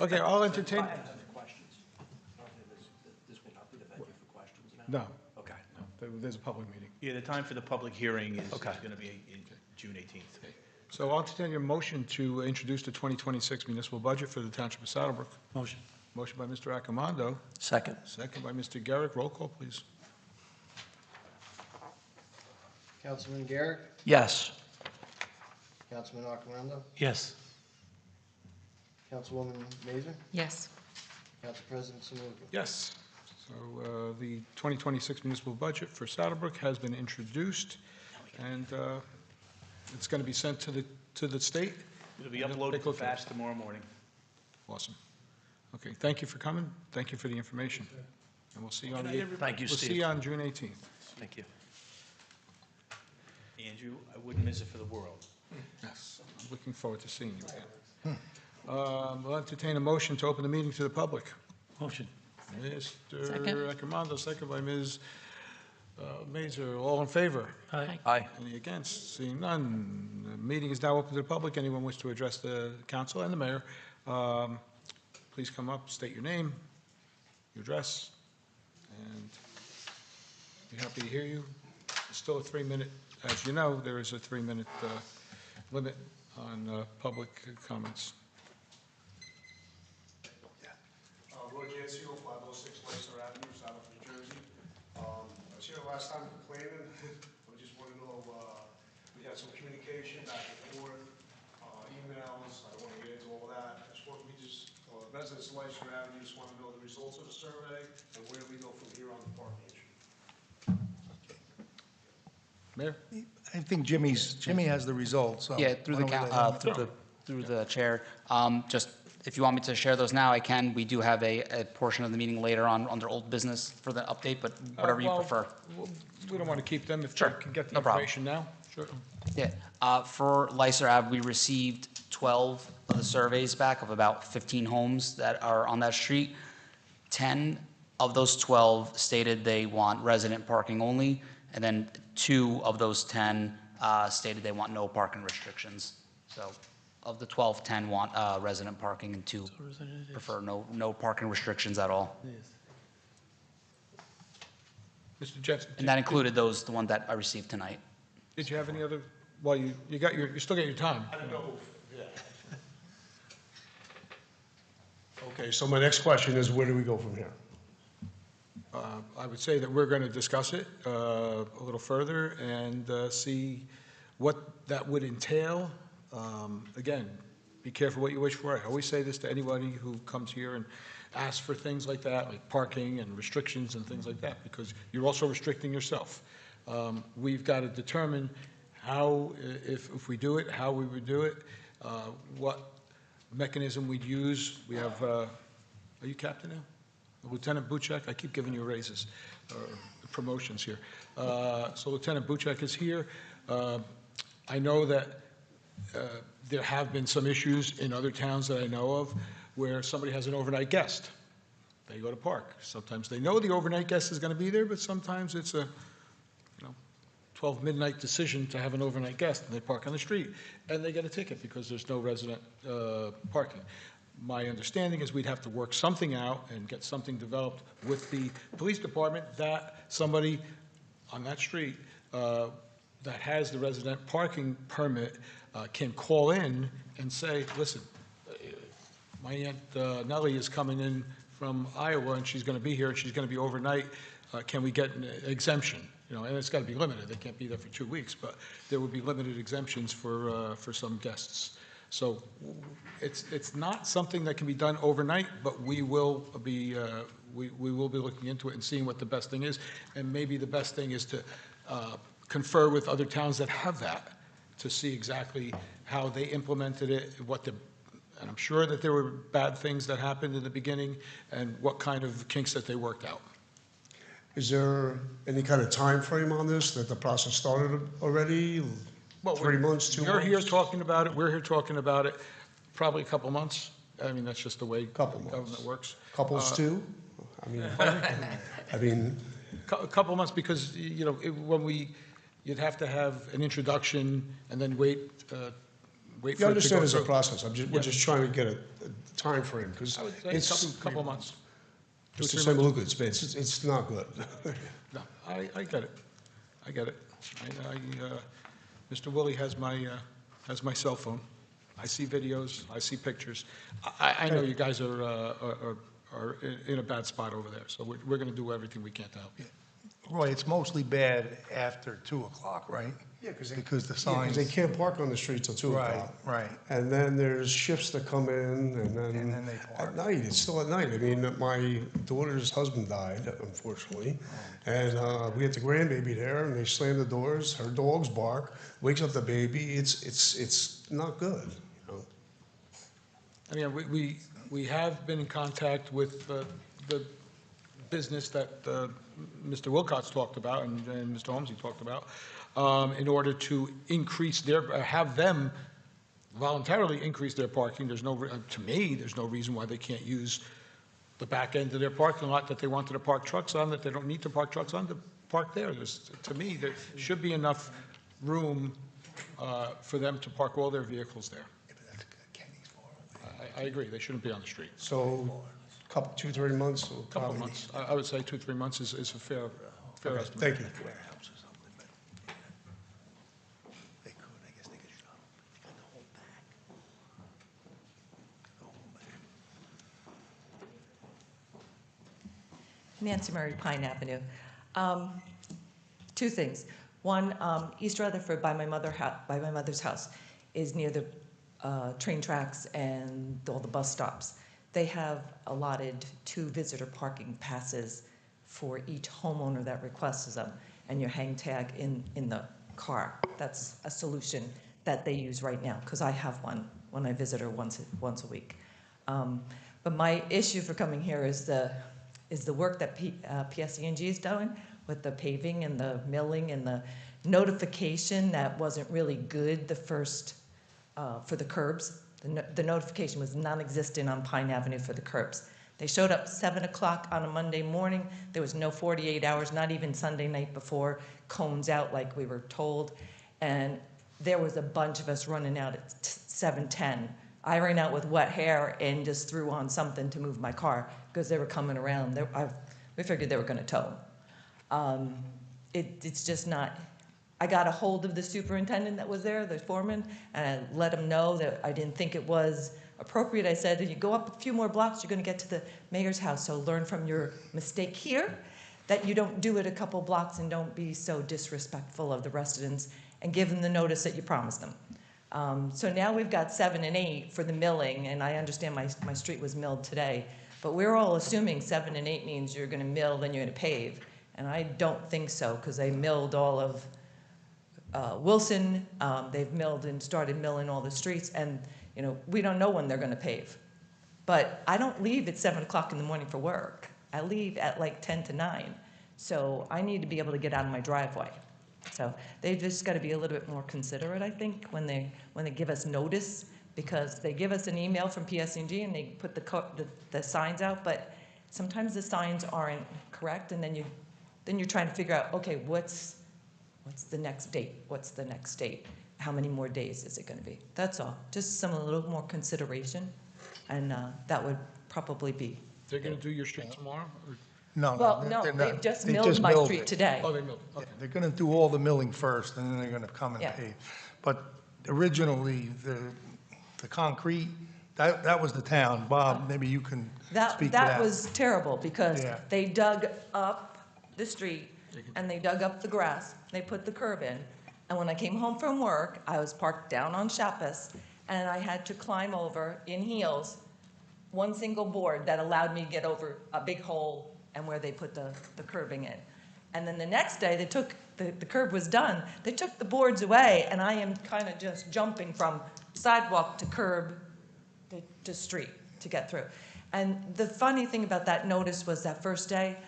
Speaker 1: Okay, I'll entertain,
Speaker 5: This will not be the venue for questions now?
Speaker 1: no,
Speaker 5: Okay.
Speaker 1: there's a public meeting.
Speaker 3: yeah, the time for the public hearing is
Speaker 5: Okay.
Speaker 3: going to be in June 18th.
Speaker 1: So I'll entertain your motion to introduce the 2026 municipal budget for the Township of Saddlebrook.
Speaker 5: Motion.
Speaker 1: Motion by Mr. Accomando,
Speaker 5: Second.
Speaker 1: second by Mr. Garrick. Roll call, please.
Speaker 2: Councilman Garrett,
Speaker 5: Yes.
Speaker 2: Councilman Accomando,
Speaker 9: Yes.
Speaker 2: Councilwoman Mazer,
Speaker 7: Yes.
Speaker 2: Council President Samuka.
Speaker 1: Yes. So the 2026 municipal budget for Saddlebrook has been introduced, and it's going to be sent to the state.
Speaker 3: It'll be
Speaker 1: And
Speaker 3: uploaded
Speaker 1: take a
Speaker 3: to
Speaker 1: look at it.
Speaker 3: FAST tomorrow morning.
Speaker 1: Awesome. Okay, thank you for coming. Thank you for the information. And we'll see you on the,
Speaker 5: Thank you,
Speaker 1: we'll see
Speaker 5: Steve.
Speaker 1: you on June 18th.
Speaker 5: Thank you.
Speaker 3: Andrew, I wouldn't miss it for the world.
Speaker 1: Yes, I'm looking forward to seeing you again. We'll entertain a motion to open the meeting to the public.
Speaker 9: Motion.
Speaker 1: Mr.
Speaker 7: Second.
Speaker 1: Accomando, second by Ms. Mazer. All in favor?
Speaker 9: Aye.
Speaker 5: Aye.
Speaker 1: Any against? Seeing none. The meeting is now open to the public. Anyone wish to address the council and the mayor, please come up, state your name, your address, and be happy to hear you. It's still a 3-minute, as you know, there is a 3-minute limit on public comments.
Speaker 10: Roy Jansio, 506 Leicester Avenue, South New Jersey. I was here last time complaining. I just want to know, we had some communication back and forth, emails. I don't want to get into all that. Residents of Leicester Avenue just want to know the results of the survey and where we go from here on the parking issue.
Speaker 1: Mayor?
Speaker 6: I think Jimmy has the results, so.
Speaker 4: Yeah, through the,
Speaker 6: why don't we let him-
Speaker 4: through the chair. Just, if you want me to share those now, I can. We do have a portion of the meeting later on under old business for the update, but whatever you
Speaker 1: Well,
Speaker 4: prefer.
Speaker 1: We don't want to keep them if
Speaker 4: Sure,
Speaker 1: we can get the
Speaker 4: no problem.
Speaker 1: information now. Sure.
Speaker 4: Yeah, for Leicester Ave, we received 12 of the surveys back of about 15 homes that are on that street. 10 of those 12 stated they want resident parking only, and then 2 of those 10 stated they want no parking restrictions. So of the 12, 10 want resident parking, and 2 prefer no parking restrictions at all.
Speaker 1: Mr. Jensen?
Speaker 4: And that included those, the one that I received tonight.
Speaker 1: Did you have any other, well, you still got your time.
Speaker 10: I don't know, yeah. Okay, so my next question is, where do we go from here?
Speaker 1: I would say that we're going to discuss it a little further and see what that would entail. Again, be careful what you wish for. I always say this to anybody who comes here and asks for things like that, like parking and restrictions and things like that, because you're also restricting yourself. We've got to determine how, if we do it, how we would do it, what mechanism we'd use. We have, are you captain now? Lieutenant Buchek, I keep giving you raises, promotions here. So Lieutenant Buchek is here. I know that there have been some issues in other towns that I know of where somebody has an overnight guest. They go to park. Sometimes they know the overnight guest is going to be there, but sometimes it's a 12 midnight decision to have an overnight guest, and they park on the street, and they get a ticket because there's no resident parking. My understanding is we'd have to work something out and get something developed with the police department that somebody on that street that has the resident parking permit can call in and say, listen, my Aunt Nellie is coming in from Iowa, and she's going to be here, and she's going to be overnight. Can we get an exemption? And it's got to be limited. They can't be there for 2 weeks, but there would be limited exemptions for some guests. So it's not something that can be done overnight, but we will be looking into it and seeing what the best thing is. And maybe the best thing is to confer with other towns that have that to see exactly how they implemented it, and I'm sure that there were bad things that happened in the beginning, and what kind of kinks that they worked out.
Speaker 10: Is there any kind of time frame on this, that the process started already?
Speaker 1: Well,
Speaker 10: 3 months, 2 months?
Speaker 1: You're here talking about it, we're here talking about it, probably a couple months. I mean, that's just the way government works.
Speaker 10: Couples too? I mean,
Speaker 1: A couple months, because, when you'd have to have an introduction and then wait wait
Speaker 10: You
Speaker 1: for it to
Speaker 10: understand
Speaker 1: go
Speaker 10: it's a
Speaker 1: through.
Speaker 10: process, we're just trying to get a time frame, because
Speaker 1: I would say
Speaker 10: it's,
Speaker 1: couple of months. 2 or
Speaker 10: Mr.
Speaker 1: 3 months.
Speaker 10: Semaluka, it's not good.
Speaker 1: No, I get it. I get it. Mr. Willie has my cell phone. I see videos, I see pictures. I know you guys are in a bad spot over there, so we're going to do everything we can to help you.
Speaker 6: Roy, it's mostly bad after 2 o'clock, right?
Speaker 10: Yeah, because
Speaker 6: the
Speaker 10: Because
Speaker 6: signs.
Speaker 10: they can't park on the street till 2
Speaker 6: Right,
Speaker 10: o'clock.
Speaker 6: right.
Speaker 10: And then there's shifts that come in, and
Speaker 6: And then
Speaker 10: then
Speaker 6: they park.
Speaker 10: at night, it's still at night. I mean, my daughter's husband died, unfortunately, and we had the grandbaby there, and they slammed the doors, her dogs bark, wakes up the baby, it's not good, you know?
Speaker 1: I mean, we have been in contact with the business that Mr. Wilcox talked about and Mr. Holmesy talked about, in order to have them voluntarily increase their parking. To me, there's no reason why they can't use the back end of their parking lot that they wanted to park trucks on, that they don't need to park trucks on, to park there. To me, there should be enough room for them to park all their vehicles there. I agree, they shouldn't be on the street.
Speaker 10: So, 2-3 months? will
Speaker 1: Couple of
Speaker 10: probably
Speaker 1: months. I would say 2-3 months is a fair
Speaker 10: Okay,
Speaker 1: estimate.
Speaker 10: thank you.
Speaker 11: Nancy Murray, Pine Avenue. Two things. One, East Rutherford by my mother's house is near the train tracks and all the bus stops. They have allotted 2 visitor parking passes for each homeowner that requests them, and your hang tag in the car. That's a solution that they use right now, because I have one when I visit her once a week. But my issue for coming here is the work that PSE&G is doing with the paving and the milling and the notification that wasn't really good for the curbs. The notification was non-existent on Pine Avenue for the curbs. They showed up 7 o'clock on a Monday morning. There was no 48 hours, not even Sunday night before, cones out like we were told. And there was a bunch of us running out at 7:10. I ran out with wet hair and just threw on something to move my car because they were coming around. We figured they were going to tow them. It's just not. I got a hold of the superintendent that was there, the foreman, and I let him know that I didn't think it was appropriate. I said, if you go up a few more blocks, you're going to get to the mayor's house. So learn from your mistake here, that you don't do it a couple blocks and don't be so disrespectful of the residents, and give them the notice that you promised them. So now we've got 7 and 8 for the milling, and I understand my street was milled today, but we're all assuming 7 and 8 means you're going to mill, then you're going to pave. And I don't think so, because they milled all of Wilson, they've milled and started milling all the streets, and we don't know when they're going to pave. But I don't leave at 7 o'clock in the morning for work. I leave at like 10 to 9. So I need to be able to get out of my driveway. So they've just got to be a little bit more considerate, I think, when they give us notice, because they give us an email from PSE&G and they put the signs out, but sometimes the signs aren't correct, and then you're trying to figure out, okay, what's the next date? What's the next date? How many more days is it going to be? That's all. Just a little more consideration, and that would probably be.
Speaker 1: They're going to do your street tomorrow? Or-
Speaker 6: No,
Speaker 11: Well, no,
Speaker 6: they're
Speaker 11: they've
Speaker 6: not.
Speaker 11: just
Speaker 6: They
Speaker 11: milled my
Speaker 6: milled
Speaker 11: street
Speaker 6: it.
Speaker 11: today.
Speaker 1: Oh, they milled, okay.
Speaker 6: They're going to do all the milling first, and then they're going to come and
Speaker 11: Yeah.
Speaker 6: pave. But originally, the concrete, that was the town. Bob, maybe you can speak to that.
Speaker 11: That was terrible, because
Speaker 6: Yeah.
Speaker 11: they dug up the street, and they dug up the grass, they put the curb in, and when I came home from work, I was parked down on Chappus, and I had to climb over in heels one single board that allowed me to get over a big hole and where they put the curbing in. And then the next day, they took, the curb was done, they took the boards away, and I am kind of just jumping from sidewalk to curb to street to get through. And the funny thing about that notice was that first day,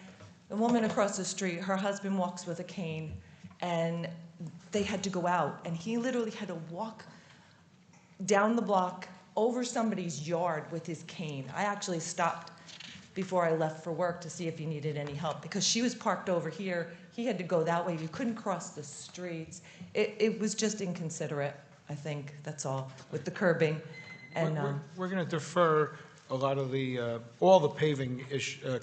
Speaker 11: the woman across the street, her husband walks with a cane, and they had to go out, and he literally had to walk down the block over somebody's yard with his cane. I actually stopped before I left for work to see if he needed any help, because she was parked over here. He had to go that way. You couldn't cross the streets. It was just inconsiderate. I think, that's all, with the curbing. And,
Speaker 1: We're going to defer a lot of the, all the paving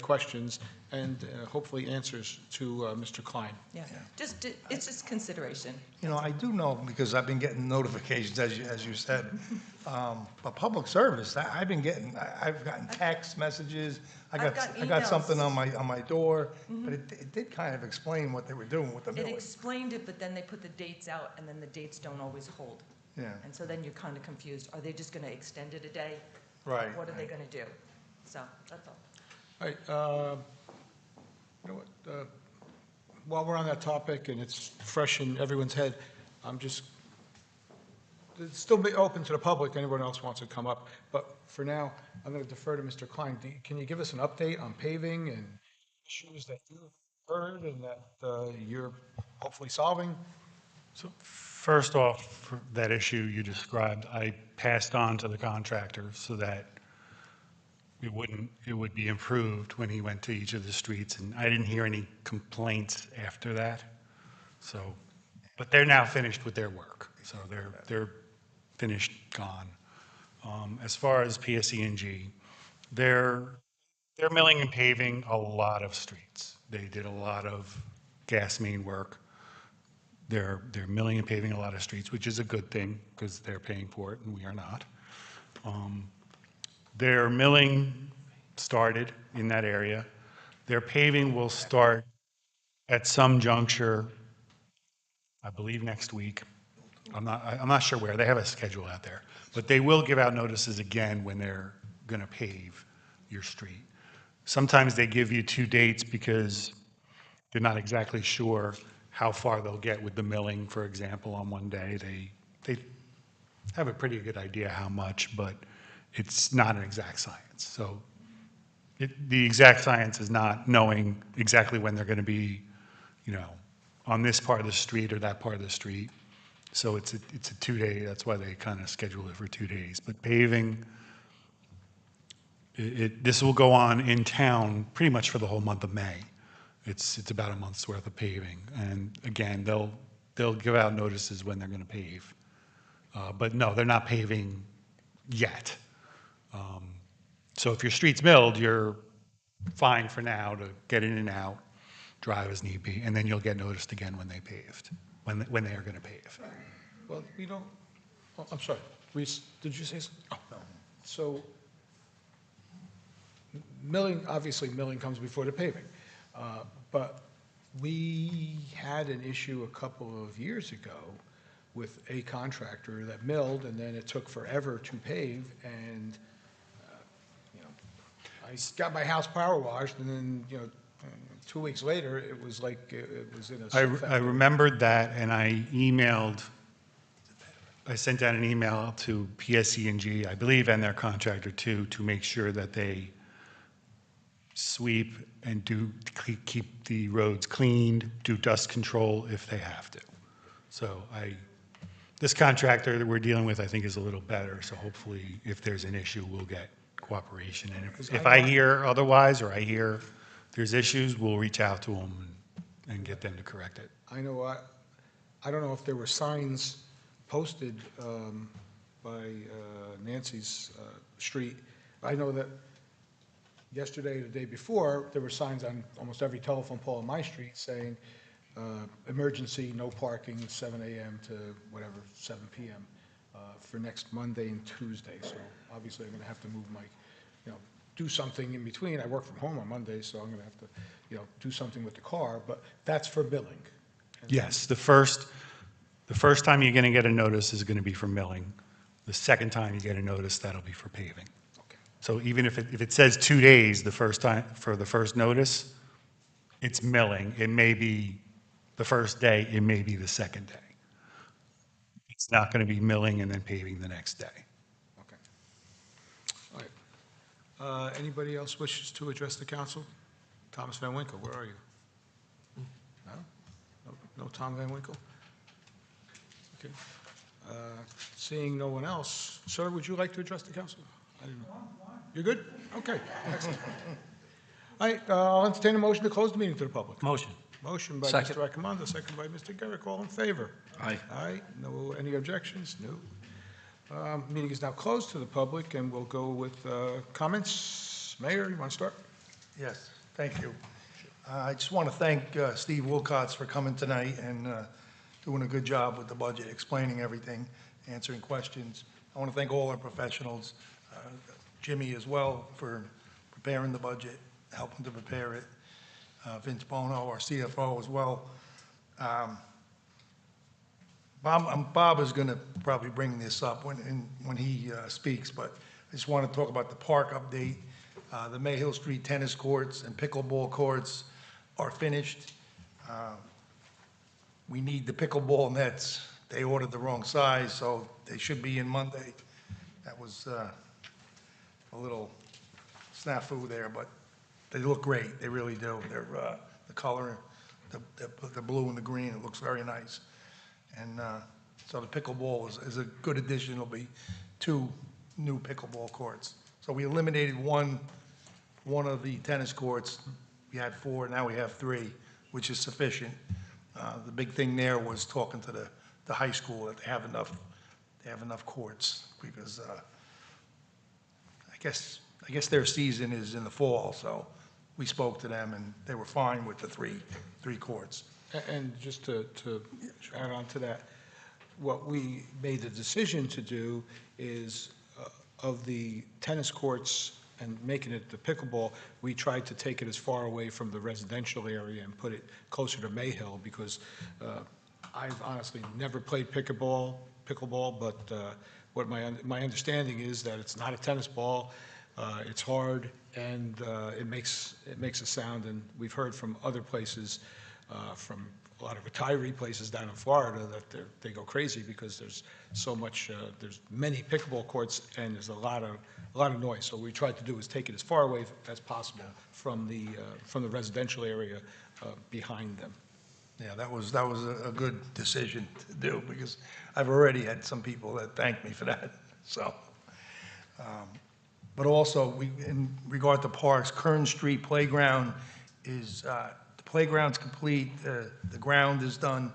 Speaker 1: questions and hopefully answers to Mr. Klein.
Speaker 11: yeah, just, it's just consideration.
Speaker 6: You know, I do know, because I've been getting notifications, as you said, but public service, I've been getting, I've gotten text messages, I
Speaker 11: I've
Speaker 6: got
Speaker 11: got
Speaker 6: something
Speaker 11: emails.
Speaker 6: on my door, but it did kind of explain what they were doing with the
Speaker 11: It
Speaker 6: millage.
Speaker 11: explained it, but then they put the dates out, and then the dates don't always hold.
Speaker 6: Yeah,
Speaker 11: And so then you're kind of confused. Are they just going to extend it a day?
Speaker 6: right.
Speaker 11: What are they going to do? So, that's all.
Speaker 1: All right, you know what, while we're on that topic and it's fresh in everyone's head, it's still be open to the public, anyone else wants to come up, but for now, I'm going to defer to Mr. Klein. Can you give us an update on paving and issues that you've heard and that you're hopefully solving?
Speaker 12: So first off, for that issue you described, I passed on to the contractor so that it would be improved when he went to each of the streets, and I didn't hear any complaints after that. So, but they're now finished with their work, so they're finished, gone. As far as PSE&G, they're milling and paving a lot of streets. They did a lot of gas main work. They're milling and paving a lot of streets, which is a good thing because they're paying for it and we are not. Their milling started in that area. Their paving will start at some juncture, I believe next week. I'm not sure where. They have a schedule out there, but they will give out notices again when they're going to pave your street. Sometimes they give you 2 dates because they're not exactly sure how far they'll get with the milling, for example, on one day. They have a pretty good idea how much, but it's not an exact science. So the exact science is not knowing exactly when they're going to be, on this part of the street or that part of the street. So it's a 2-day, that's why they kind of schedule it for 2 days. But paving, this will go on in town pretty much for the whole month of May. It's about a month's worth of paving. And again, they'll give out notices when they're going to pave. But no, they're not paving yet. So if your street's milled, you're fine for now to get in and out, drive as need be, and then you'll get noticed again when they paved, when they are going to pave.
Speaker 1: Well, I'm sorry, Reese, did you say something? Oh, no. So milling, obviously milling comes before the paving. But we had an issue a couple of years ago with a contractor that milled, and then it took forever to pave, and, I got my house power washed, and then, 2 weeks later, it was like it was in a
Speaker 12: I
Speaker 1: sweat factory.
Speaker 12: remembered that, and I sent out an email to PSE&G, I believe, and their contractor too, to make sure that they sweep and keep the roads cleaned, do dust control if they have to. So this contractor that we're dealing with, I think, is a little better, so hopefully if there's an issue, we'll get cooperation. And if I hear otherwise, or I hear there's issues, we'll reach out to them and get them to correct it.
Speaker 1: I don't know if there were signs posted by Nancy's street. I know that yesterday or the day before, there were signs on almost every telephone pole on my street saying, emergency, no parking, 7 a.m. to whatever, 7 p.m. For next Monday and Tuesday. So obviously, I'm going to have to move do something in between. I work from home on Monday, so I'm going to have to, do something with the car, but that's for billing.
Speaker 12: Yes, the first time you're going to get a notice is going to be for milling. The second time you get a notice, that'll be for paving.
Speaker 1: Okay.
Speaker 12: So even if it says 2 days the first time for the first notice, it's milling. It may be the first day, it may be the second day. It's not going to be milling and then paving the next day.
Speaker 1: Okay. All right. Anybody else wishes to address the council? Thomas Van Winkle, where are you? No Tom Van Winkle? Okay. Seeing no one else, sir, would you like to address the council? I didn't know. You're good? Okay, excellent. All right, I'll entertain a motion to close the meeting to the public.
Speaker 9: Motion.
Speaker 1: Motion by
Speaker 5: Second.
Speaker 1: Mr. Accomando, second by Mr. Garrick. All in favor?
Speaker 5: Aye.
Speaker 1: Aye. No, any objections? No. Meeting is now closed to the public, and we'll go with comments. Mayor, you want to start?
Speaker 6: Yes, thank you. I just want to thank Steve Wilcox for coming tonight and doing a good job with the budget, explaining everything, answering questions. I want to thank all our professionals, Jimmy as well for preparing the budget, helping to prepare it, Vince Bono, our CFO as well. Bob is going to probably bring this up when he speaks, but I just want to talk about the park update. The Mayhill Street tennis courts and pickleball courts are finished. We need the pickleball nets. They ordered the wrong size, so they should be in Monday. That was a little snafu there, but they look great. They really do. They're the color, the blue and the green, it looks very nice. And so the pickleball is a good addition. There'll be 2 new pickleball courts. So we eliminated one of the tennis courts. We had 4, now we have 3, which is sufficient. The big thing there was talking to the high school that they have enough courts, because I guess their season is in the fall, so we spoke to them and they were fine with the 3 courts.
Speaker 1: And just to add on to that, what we made the decision to do is, of the tennis courts and making it the pickleball, we tried to take it as far away from the residential area and put it closer to Mayhill, because I've honestly never played pickleball, but what my understanding is that it's not a tennis ball, it's hard, and it makes a sound, and we've heard from other places, from a lot of retiree places down in Florida, that they go crazy because there's so much, there's many pickleball courts and there's a lot of noise. So what we tried to do is take it as far away as possible from the residential area behind them.
Speaker 6: Yeah, that was a good decision to do, because I've already had some people that thank me for that, so. But also, in regard to parks, Kern Street Playground the playground's complete, the ground is done.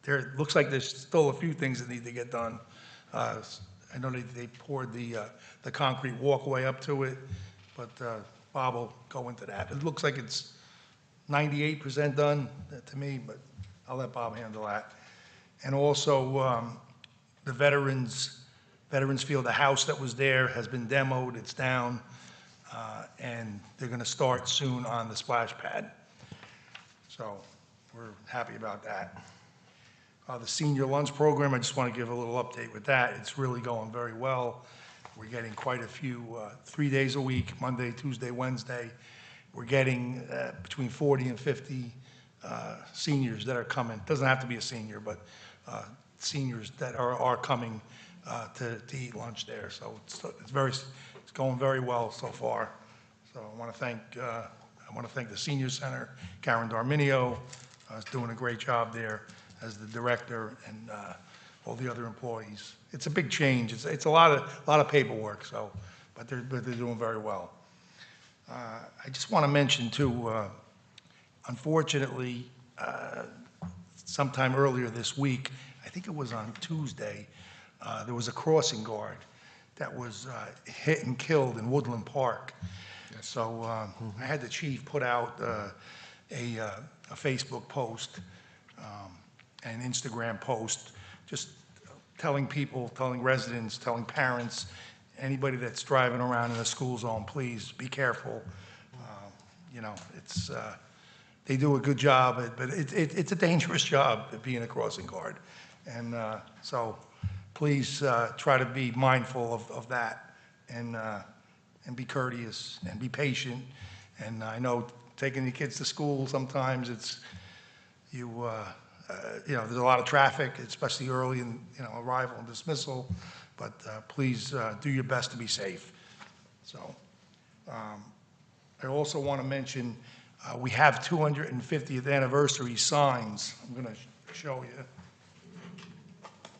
Speaker 6: It looks like there's still a few things that need to get done. I know they poured the concrete walkway up to it, but Bob will go into that. It looks like it's 98% done to me, but I'll let Bob handle that. And also, the Veterans Field, the house that was there has been demoed, it's down, and they're going to start soon on the splash pad. So we're happy about that. The senior lunch program, I just want to give a little update with that. It's really going very well. We're getting quite a few, 3 days a week, Monday, Tuesday, Wednesday. We're getting between 40 and 50 seniors that are coming. Doesn't have to be a senior, but seniors that are coming to eat lunch there. So it's going very well so far. So I want to thank the senior center, Karen Darminio, is doing a great job there as the director, and all the other employees. It's a big change. It's a lot of paperwork. So, but they're doing very well. I just want to mention too. Unfortunately, sometime earlier this week, I think it was on Tuesday, there was a crossing guard that was hit and killed in Woodland Park. So I had the chief put out a Facebook post, an Instagram post, just telling people, telling residents, telling parents, anybody that's driving around in a school zone, please be careful. You know, they do a good job, but it's a dangerous job being a crossing guard. And so please try to be mindful of that, and be courteous and be patient. And I know taking the kids to school, sometimes it's, you know, there's a lot of traffic, especially early in, arrival and dismissal, but please do your best to be safe. So I also want to mention, we have 250th anniversary signs. I'm going to show you.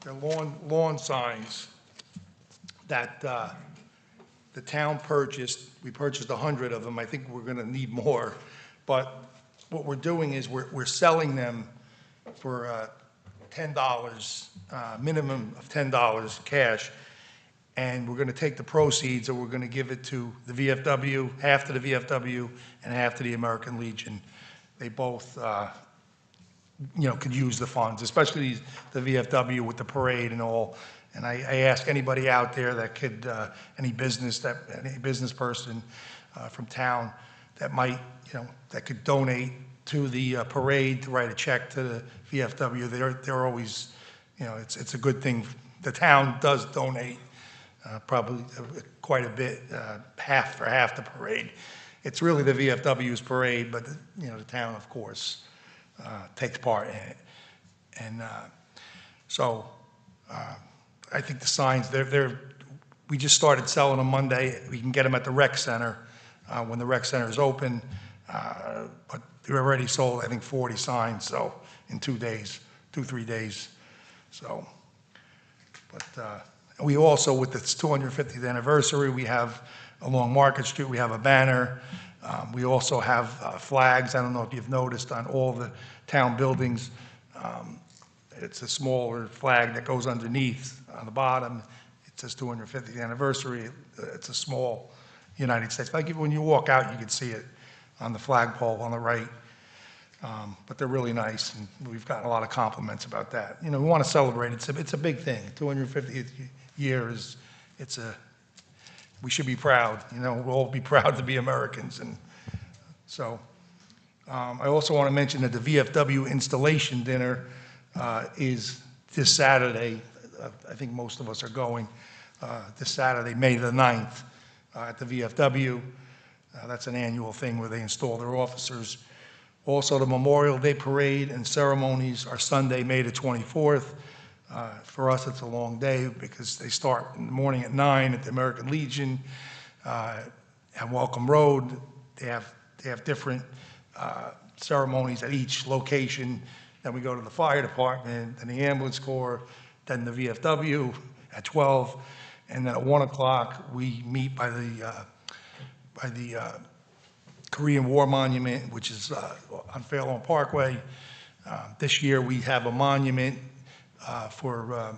Speaker 6: They're lawn signs that the town purchased. We purchased 100 of them. I think we're going to need more. But what we're doing is we're selling them for $10, minimum of $10 cash, and we're going to take the proceeds and we're going to give it to the VFW, half to the VFW and half to the American Legion. They both, could use the funds, especially the VFW with the parade and all. And I ask anybody out there that could, any business person from town that might, that could donate to the parade to write a check to the VFW. They're always, it's a good thing. The town does donate probably quite a bit, half for half the parade. It's really the VFW's parade, but the town, of course, takes part in it. And so I think the signs, we just started selling them Monday. We can get them at the rec center when the rec center is open. But they're already sold, I think, 40 signs, so in 2 days, 3 days. So, but we also, with its 250th anniversary, we have along Market Street, we have a banner. We also have flags. I don't know if you've noticed on all the town buildings. It's a smaller flag that goes underneath on the bottom. It says 250th anniversary. It's a small United States. Like when you walk out, you can see it on the flagpole on the right. But they're really nice, and we've gotten a lot of compliments about that. We want to celebrate. It's a big thing. 250th year is, we should be proud. We'll all be proud to be Americans. And so I also want to mention that the VFW installation dinner is this Saturday. I think most of us are going this Saturday, May the 9th, at the VFW. That's an annual thing where they install their officers. Also, the Memorial Day Parade and ceremonies are Sunday, May the 24th. For us, it's a long day because they start in the morning at 9 at the American Legion at Welcome Road. They have different ceremonies at each location. Then we go to the fire department, then the ambulance corps, then the VFW at 12, and then at 1 o'clock we meet by the Korean War Monument, which is on Fairlawn Parkway. This year we have a monument for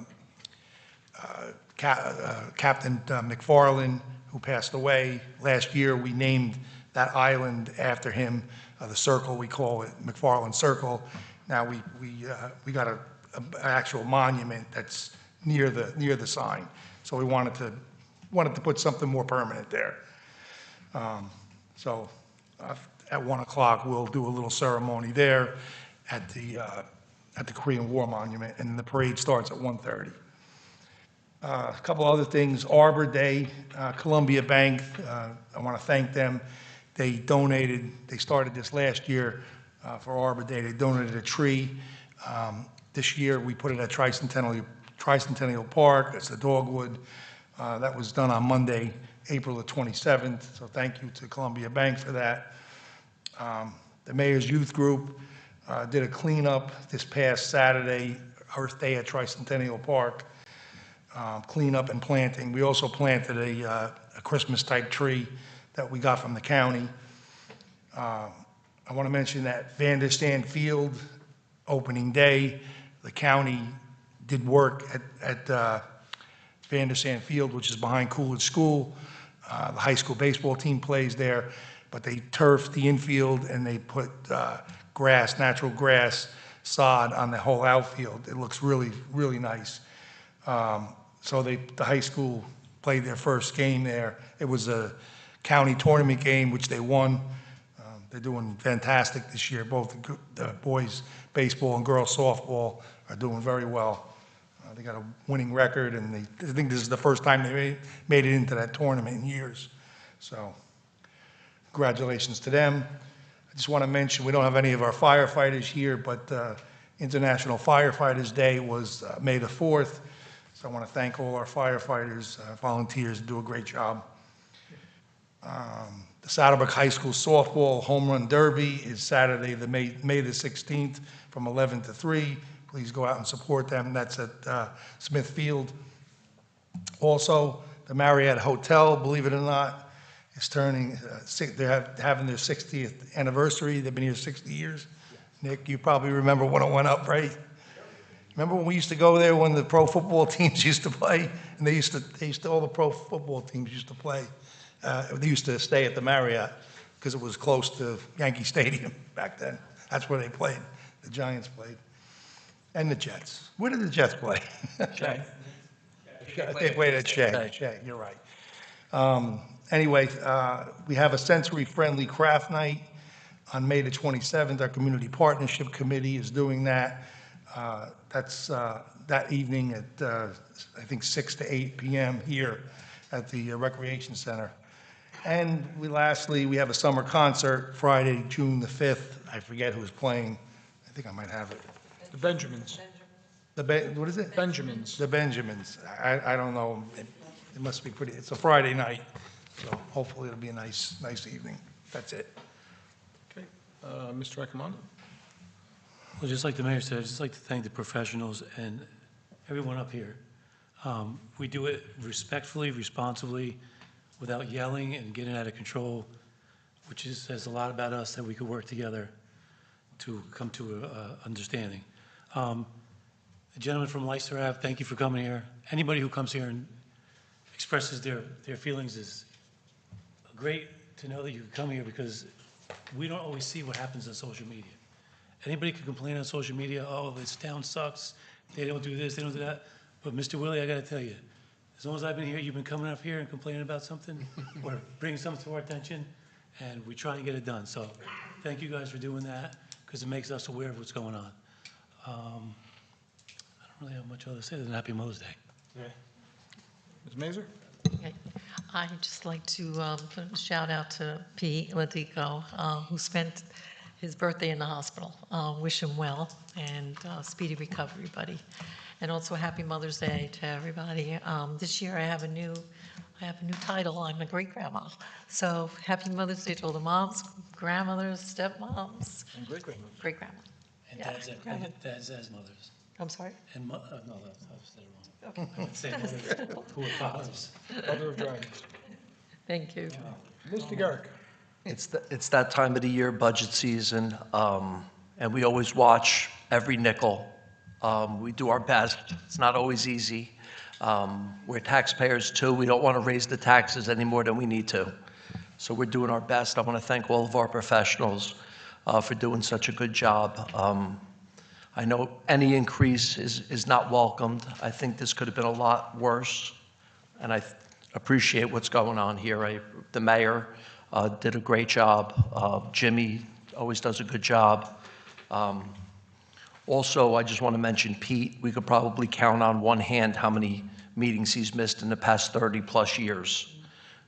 Speaker 6: Captain McFarland, who passed away. Last year we named that island after him, the circle, we call it McFarland Circle. Now we got an actual monument that's near the sign. So we wanted to put something more permanent there. So at 1 o'clock, we'll do a little ceremony there at the Korean War Monument, and the parade starts at 1:30. A couple other things, Arbor Day, Columbia Bank, I want to thank them. They started this last year for Arbor Day. They donated a tree. This year, we put it at Tricentennial Park. That's the dogwood. That was done on Monday, April the 27th, so thank you to Columbia Bank for that. The Mayor's Youth Group did a cleanup this past Saturday, Earth Day at Tricentennial Park, cleanup and planting. We also planted a Christmas-type tree that we got from the county. I want to mention that Vanderstan Field, opening day, the county did work at Vanderstan Field, which is behind Coolidge School. The high school baseball team plays there, but they turfed the infield and they put grass, natural grass, sod on the whole outfield. It looks really, really nice. So the high school played their first game there. It was a county tournament game, which they won. They're doing fantastic this year. Both the boys baseball and girls softball are doing very well. They got a winning record, and I think this is the first time they made it into that tournament in years. So congratulations to them. I just want to mention, we don't have any of our firefighters here, but International Firefighters Day was May the 4th. So I want to thank all our firefighters, volunteers, who do a great job. The Saddlebrook High School Softball Home Run Derby is Saturday, May the 16th from 11 to 3. Please go out and support them. That's at Smith Field. Also, the Marriott Hotel, believe it or not, is turning, they're having their 60th anniversary. They've been here 60 years. Nick, you probably remember when it went up, right? Remember when we used to go there when the pro football teams used to play? And all the pro football teams used to play. They used to stay at the Marriott because it was close to Yankee Stadium back then. That's where they played. The Giants played. And the Jets. Where did the Jets play?
Speaker 5: Shea.
Speaker 6: They played at Shea, you're right. Anyway, we have a sensory-friendly craft night on May the 27th. Our Community Partnership Committee is doing that. That's that evening at, I think, 6 to 8 p.m. here at the Recreation Center. And lastly, we have a summer concert Friday, June the 5th. I forget who's playing. I think I might have it.
Speaker 1: The Benjamins.
Speaker 6: What is it?
Speaker 1: Benjamins.
Speaker 6: The Benjamins. I don't know. It must be pretty, it's a Friday night, so hopefully it'll be a nice evening. That's it.
Speaker 1: Okay. Mr. Raccomando?
Speaker 9: Well, just like the mayor said, I'd just like to thank the professionals and everyone up here. We do it respectfully, responsibly, without yelling and getting out of control, which says a lot about us that we could work together to come to an understanding. The gentleman from Leicester Ave, thank you for coming here. Anybody who comes here and expresses their feelings is great to know that you can come here, because we don't always see what happens on social media. Anybody can complain on social media, oh, this town sucks, they don't do this, they don't do that. But Mr. Willie, I gotta tell you, as long as I've been here, you've been coming up here and complaining about something or bringing something to our attention, and we try and get it done. So thank you guys for doing that, because it makes us aware of what's going on. I don't really have much other to say than Happy Mother's Day.
Speaker 1: Ms. Mazur?
Speaker 7: Okay. I'd just like to put a shout out to Pete Ladico, who spent his birthday in the hospital. Wish him well and speedy recovery, buddy. And also Happy Mother's Day to everybody. This year I have a new title. I'm a great grandma. So Happy Mother's Day to all the moms, grandmothers, stepmoms,
Speaker 1: And great-grandma.
Speaker 7: great grandma.
Speaker 9: And
Speaker 7: Yeah,
Speaker 9: dads as mothers.
Speaker 7: I'm sorry.
Speaker 9: And, no, I said it wrong. I would say mothers who are fathers.
Speaker 1: Mother of dragons.
Speaker 7: Thank you.
Speaker 1: Mr. Garrick?
Speaker 5: It's that time of the year, budget season, and we always watch every nickel. We do our best. It's not always easy. We're taxpayers too. We don't want to raise the taxes any more than we need to. So we're doing our best. I want to thank all of our professionals for doing such a good job. I know any increase is not welcomed. I think this could have been a lot worse, and I appreciate what's going on here. The mayor did a great job. Jimmy always does a good job. Also, I just want to mention Pete. We could probably count on one hand how many meetings he's missed in the past 30-plus years.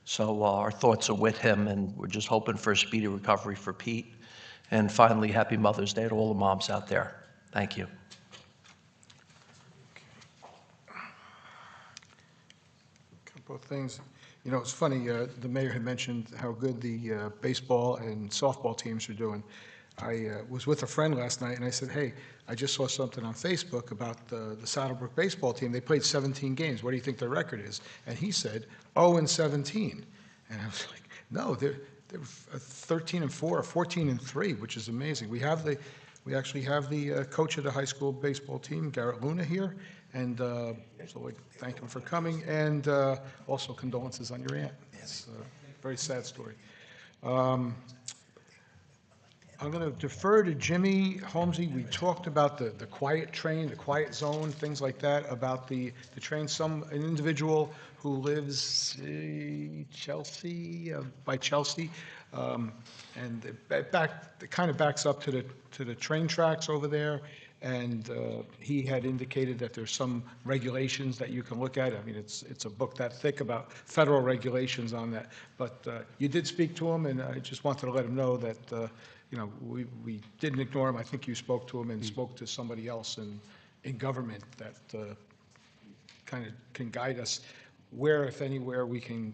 Speaker 5: So our thoughts are with him, and we're just hoping for a speedy recovery for Pete. And finally, Happy Mother's Day to all the moms out there. Thank you.
Speaker 1: Couple of things. You know, it's funny, the mayor had mentioned how good the baseball and softball teams are doing. I was with a friend last night, and I said, hey, I just saw something on Facebook about the Saddlebrook baseball team. They played 17 games. What do you think their record is? And he said, 0-17. And I was like, no, they're 13-4 or 14-3, which is amazing. We actually have the coach of the high school baseball team, Garrett Luna, here, and so we thank him for coming, and also condolences on your aunt. It's a very sad story. I'm going to defer to Jimmy Holmesy. We talked about the quiet train, the quiet zone, things like that, about the train. An individual who lives Chelsea, by Chelsea, and it kind of backs up to the train tracks over there. And he had indicated that there's some regulations that you can look at. I mean, it's a book that thick about federal regulations on that. But you did speak to him, and I just wanted to let him know that you know, we didn't ignore him. I think you spoke to him and spoke to somebody else in government that kind of can guide us where, if anywhere, we can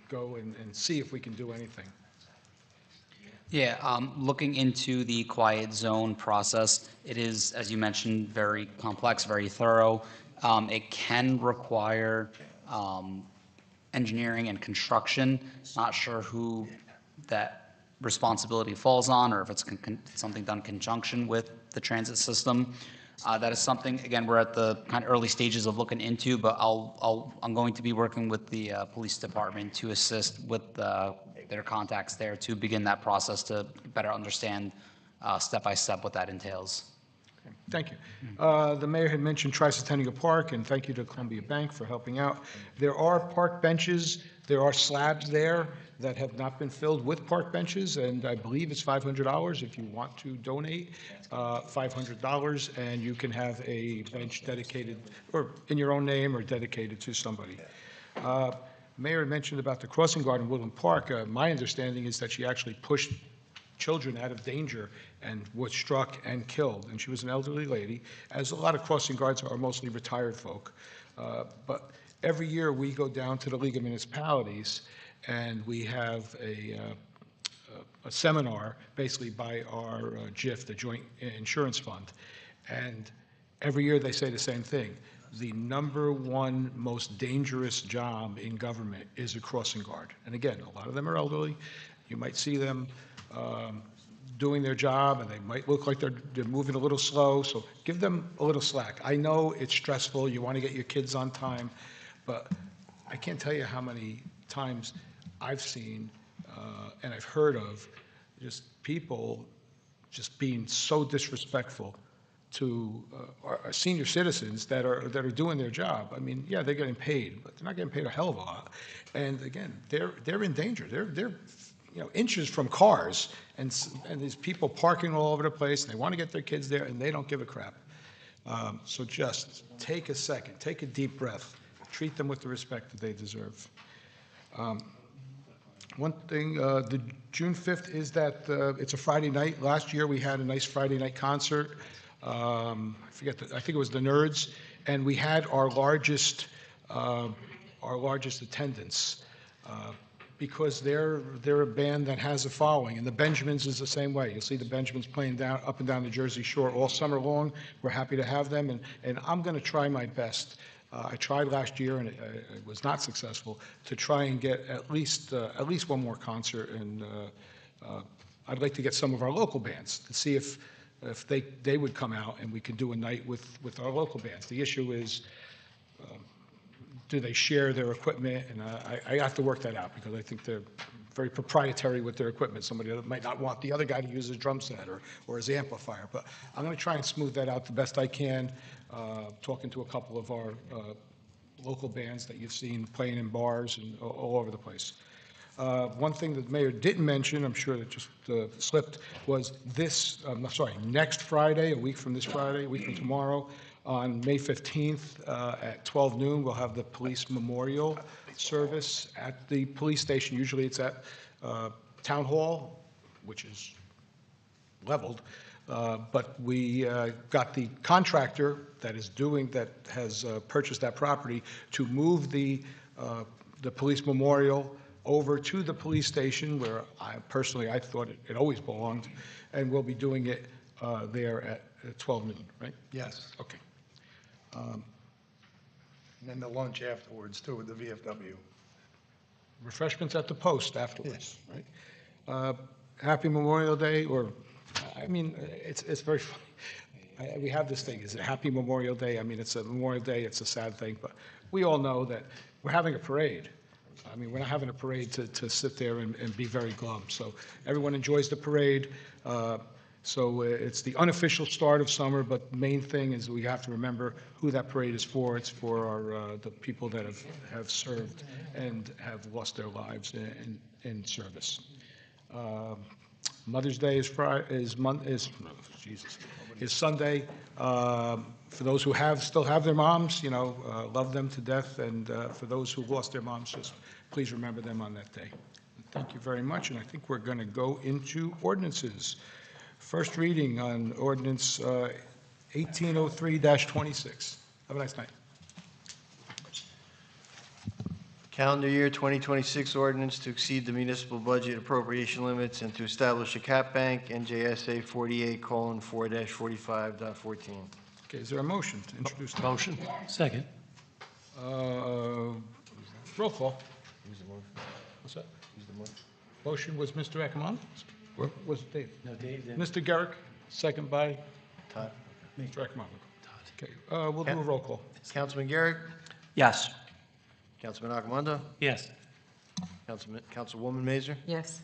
Speaker 1: go and see if we can do anything.
Speaker 4: Yeah, looking into the quiet zone process, it is, as you mentioned, very complex, very thorough. It can require engineering and construction. Not sure who that responsibility falls on, or if it's something done in conjunction with the transit system. That is something, again, we're at the kind of early stages of looking into, but I'm going to be working with the police department to assist with their contacts there to begin that process to better understand step by step what that entails.
Speaker 1: Thank you. The mayor had mentioned Tricentennial Park, and thank you to Columbia Bank for helping out. There are park benches, there are slabs there that have not been filled with park benches, and I believe it's $500 if you want to donate, $500, and you can have a bench dedicated, or in your own name, or dedicated to somebody. Mayor had mentioned about the crossing guard in Woodland Park. My understanding is that she actually pushed children out of danger and was struck and killed, and she was an elderly lady, as a lot of crossing guards are mostly retired folk. But every year we go down to the League of Municipalities and we have a seminar basically by our JIF, the Joint Insurance Fund, and every year they say the same thing. The #1 most dangerous job in government is a crossing guard. And again, a lot of them are elderly. You might see them doing their job, and they might look like they're moving a little slow, so give them a little slack. I know it's stressful, you want to get your kids on time, but I can't tell you how many times I've seen and I've heard of just people just being so disrespectful to our senior citizens that are doing their job. I mean, yeah, they're getting paid, but they're not getting paid a hell of a lot. And again, they're in danger. They're inches from cars, and there's people parking all over the place, and they want to get their kids there, and they don't give a crap. So just take a second, take a deep breath, treat them with the respect that they deserve. One thing, the June 5th is that it's a Friday night. Last year we had a nice Friday night concert. I think it was the Nerds, and we had our largest attendance. Because they're a band that has a following, and the Benjamins is the same way. You'll see the Benjamins playing up and down the Jersey Shore all summer long. We're happy to have them, and I'm going to try my best. I tried last year, and it was not successful, to try and get at least one more concert, and I'd like to get some of our local bands to see if they would come out and we could do a night with our local bands. The issue is, do they share their equipment? And I have to work that out, because I think they're very proprietary with their equipment. Somebody that might not want the other guy to use his drum set or his amplifier. But I'm going to try and smooth that out the best I can, talking to a couple of our local bands that you've seen playing in bars and all over the place. One thing that the mayor didn't mention, I'm sure that just slipped, was next Friday, a week from this Friday, a week from tomorrow, on May 15th at 12 noon, we'll have the police memorial service at the police station. Usually it's at Town Hall, which is leveled, but we got the contractor that has purchased that property to move the police memorial over to the police station, where I thought it always belonged, and we'll be doing it there at 12 noon, right?
Speaker 6: Yes.
Speaker 1: Okay.
Speaker 6: And then the lunch afterwards, too, with the VFW.
Speaker 1: Refreshments at the post afterwards, right? Happy Memorial Day, it's very funny. We have this thing, is it Happy Memorial Day? I mean, it's a Memorial Day, it's a sad thing, but we all know that we're having a parade. I mean, we're not having a parade to sit there and be very glum. So everyone enjoys the parade. So it's the unofficial start of summer, but the main thing is we have to remember who that parade is for. It's for the people that have served and have lost their lives in service. Mother's Day is Sunday. For those who still have their moms, love them to death, and for those who lost their moms, just please remember them on that day. Thank you very much, and I think we're going to go into ordinances. First reading on ordinance 1803-26. Have a nice night.
Speaker 2: Calendar year 2026 ordinance to exceed the municipal budget appropriation limits and to establish a cap bank, NJSA 48:4-45.14.
Speaker 1: Okay, is there a motion to introduce?
Speaker 5: Motion. Second.
Speaker 1: Roll call. What's that? Motion was Mr. Ackerman? Or was it Dave?
Speaker 9: No, Dave, then.
Speaker 1: Mr. Garrick, second by
Speaker 2: Todd.
Speaker 1: Mr. Ackerman. Okay, we'll do a roll call.
Speaker 2: Councilman Garrick,
Speaker 5: Yes.
Speaker 2: Councilman Akamondo,
Speaker 9: Yes.
Speaker 2: Councilwoman Mazer,
Speaker 7: Yes.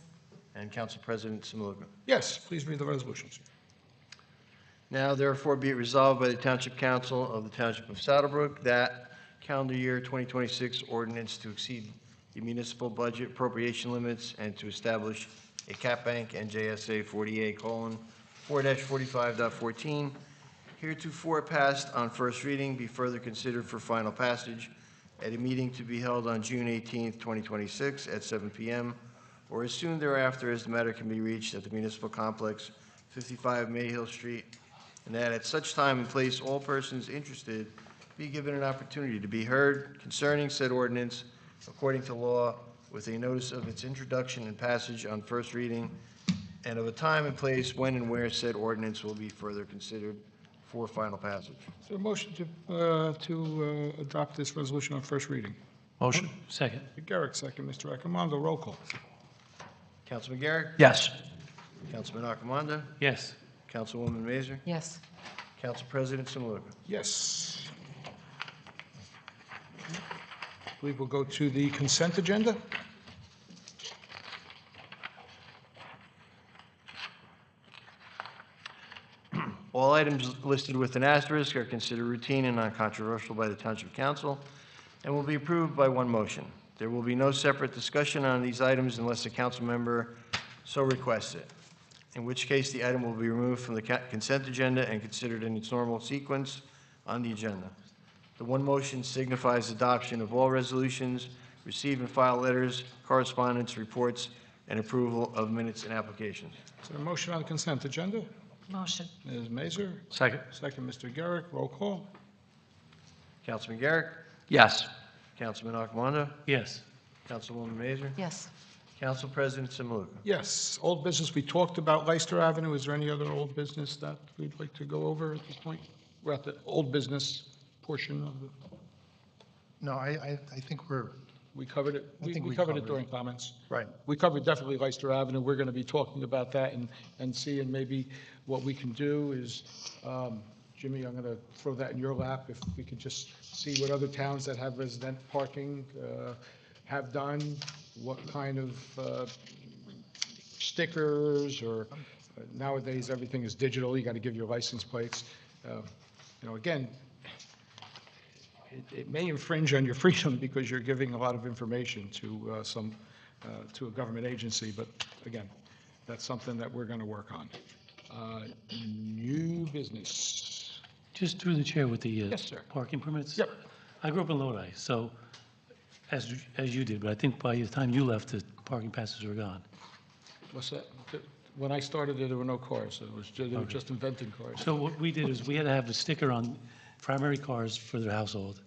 Speaker 2: and Council President Simulka.
Speaker 1: Yes, please read the resolutions.
Speaker 2: Now therefore be it resolved by the Township Council of the Township of Saddlebrook that calendar year 2026 ordinance to exceed the municipal budget appropriation limits and to establish a cap bank NJSA 48:4-45.14 heretofore passed on first reading be further considered for final passage at a meeting to be held on June 18th, 2026 at 7 p.m. or as soon thereafter as the matter can be reached at the municipal complex, 55 Mayhill Street, and that at such time and place all persons interested be given an opportunity to be heard concerning said ordinance according to law with a notice of its introduction and passage on first reading and of a time and place when and where said ordinance will be further considered for final passage.
Speaker 1: Is there a motion to adopt this resolution on first reading?
Speaker 9: Motion. Second.
Speaker 1: Mr. Garrick, second. Mr. Accomando, roll call.
Speaker 2: Councilman Garrick?
Speaker 5: Yes.
Speaker 2: Councilman Akamondo?
Speaker 9: Yes.
Speaker 2: Councilwoman Mazer?
Speaker 7: Yes.
Speaker 2: Council President Simulka.
Speaker 1: Yes. I believe we'll go to the consent agenda.
Speaker 2: All items listed with an asterisk are considered routine and non-controversial by the Township Council and will be approved by one motion. There will be no separate discussion on these items unless a council member so requests it, in which case the item will be removed from the consent agenda and considered in its normal sequence on the agenda. The one motion signifies adoption of all resolutions, receive and file letters, correspondence, reports, and approval of minutes and applications.
Speaker 1: Is there a motion on the consent agenda?
Speaker 7: Motion.
Speaker 1: Ms. Mazer?
Speaker 5: Second.
Speaker 1: Second, Mr. Garrick, roll call.
Speaker 2: Councilman Garrick?
Speaker 5: Yes.
Speaker 2: Councilman Akamondo?
Speaker 9: Yes.
Speaker 2: Councilwoman Mazer?
Speaker 7: Yes.
Speaker 2: Council President Simulka.
Speaker 1: Yes, old business, we talked about Leicester Avenue. Is there any other old business that we'd like to go over at this point? We're at the old business portion of the,
Speaker 6: No, I think we're,
Speaker 1: we covered it.
Speaker 6: I think
Speaker 1: We
Speaker 6: we
Speaker 1: covered it
Speaker 6: covered
Speaker 1: during comments.
Speaker 6: right.
Speaker 1: We covered definitely Leicester Avenue. We're going to be talking about that and seeing maybe what we can do is, Jimmy, I'm going to throw that in your lap. If we could just see what other towns that have resident parking have done, what kind of stickers or nowadays everything is digital. You got to give your license plates. Again, it may infringe on your freedom because you're giving a lot of information to to a government agency, but again, that's something that we're going to work on. New business.
Speaker 9: Just through the chair with the
Speaker 1: Yes, sir.
Speaker 9: parking permits.
Speaker 1: Yep.
Speaker 9: I grew up in Lodi, so as you did, but I think by the time you left, the parking passes were gone.
Speaker 1: What's that? When I started, there were no cars. They were just inventing cars.
Speaker 9: So what we did is we had to have a sticker on primary cars for their household.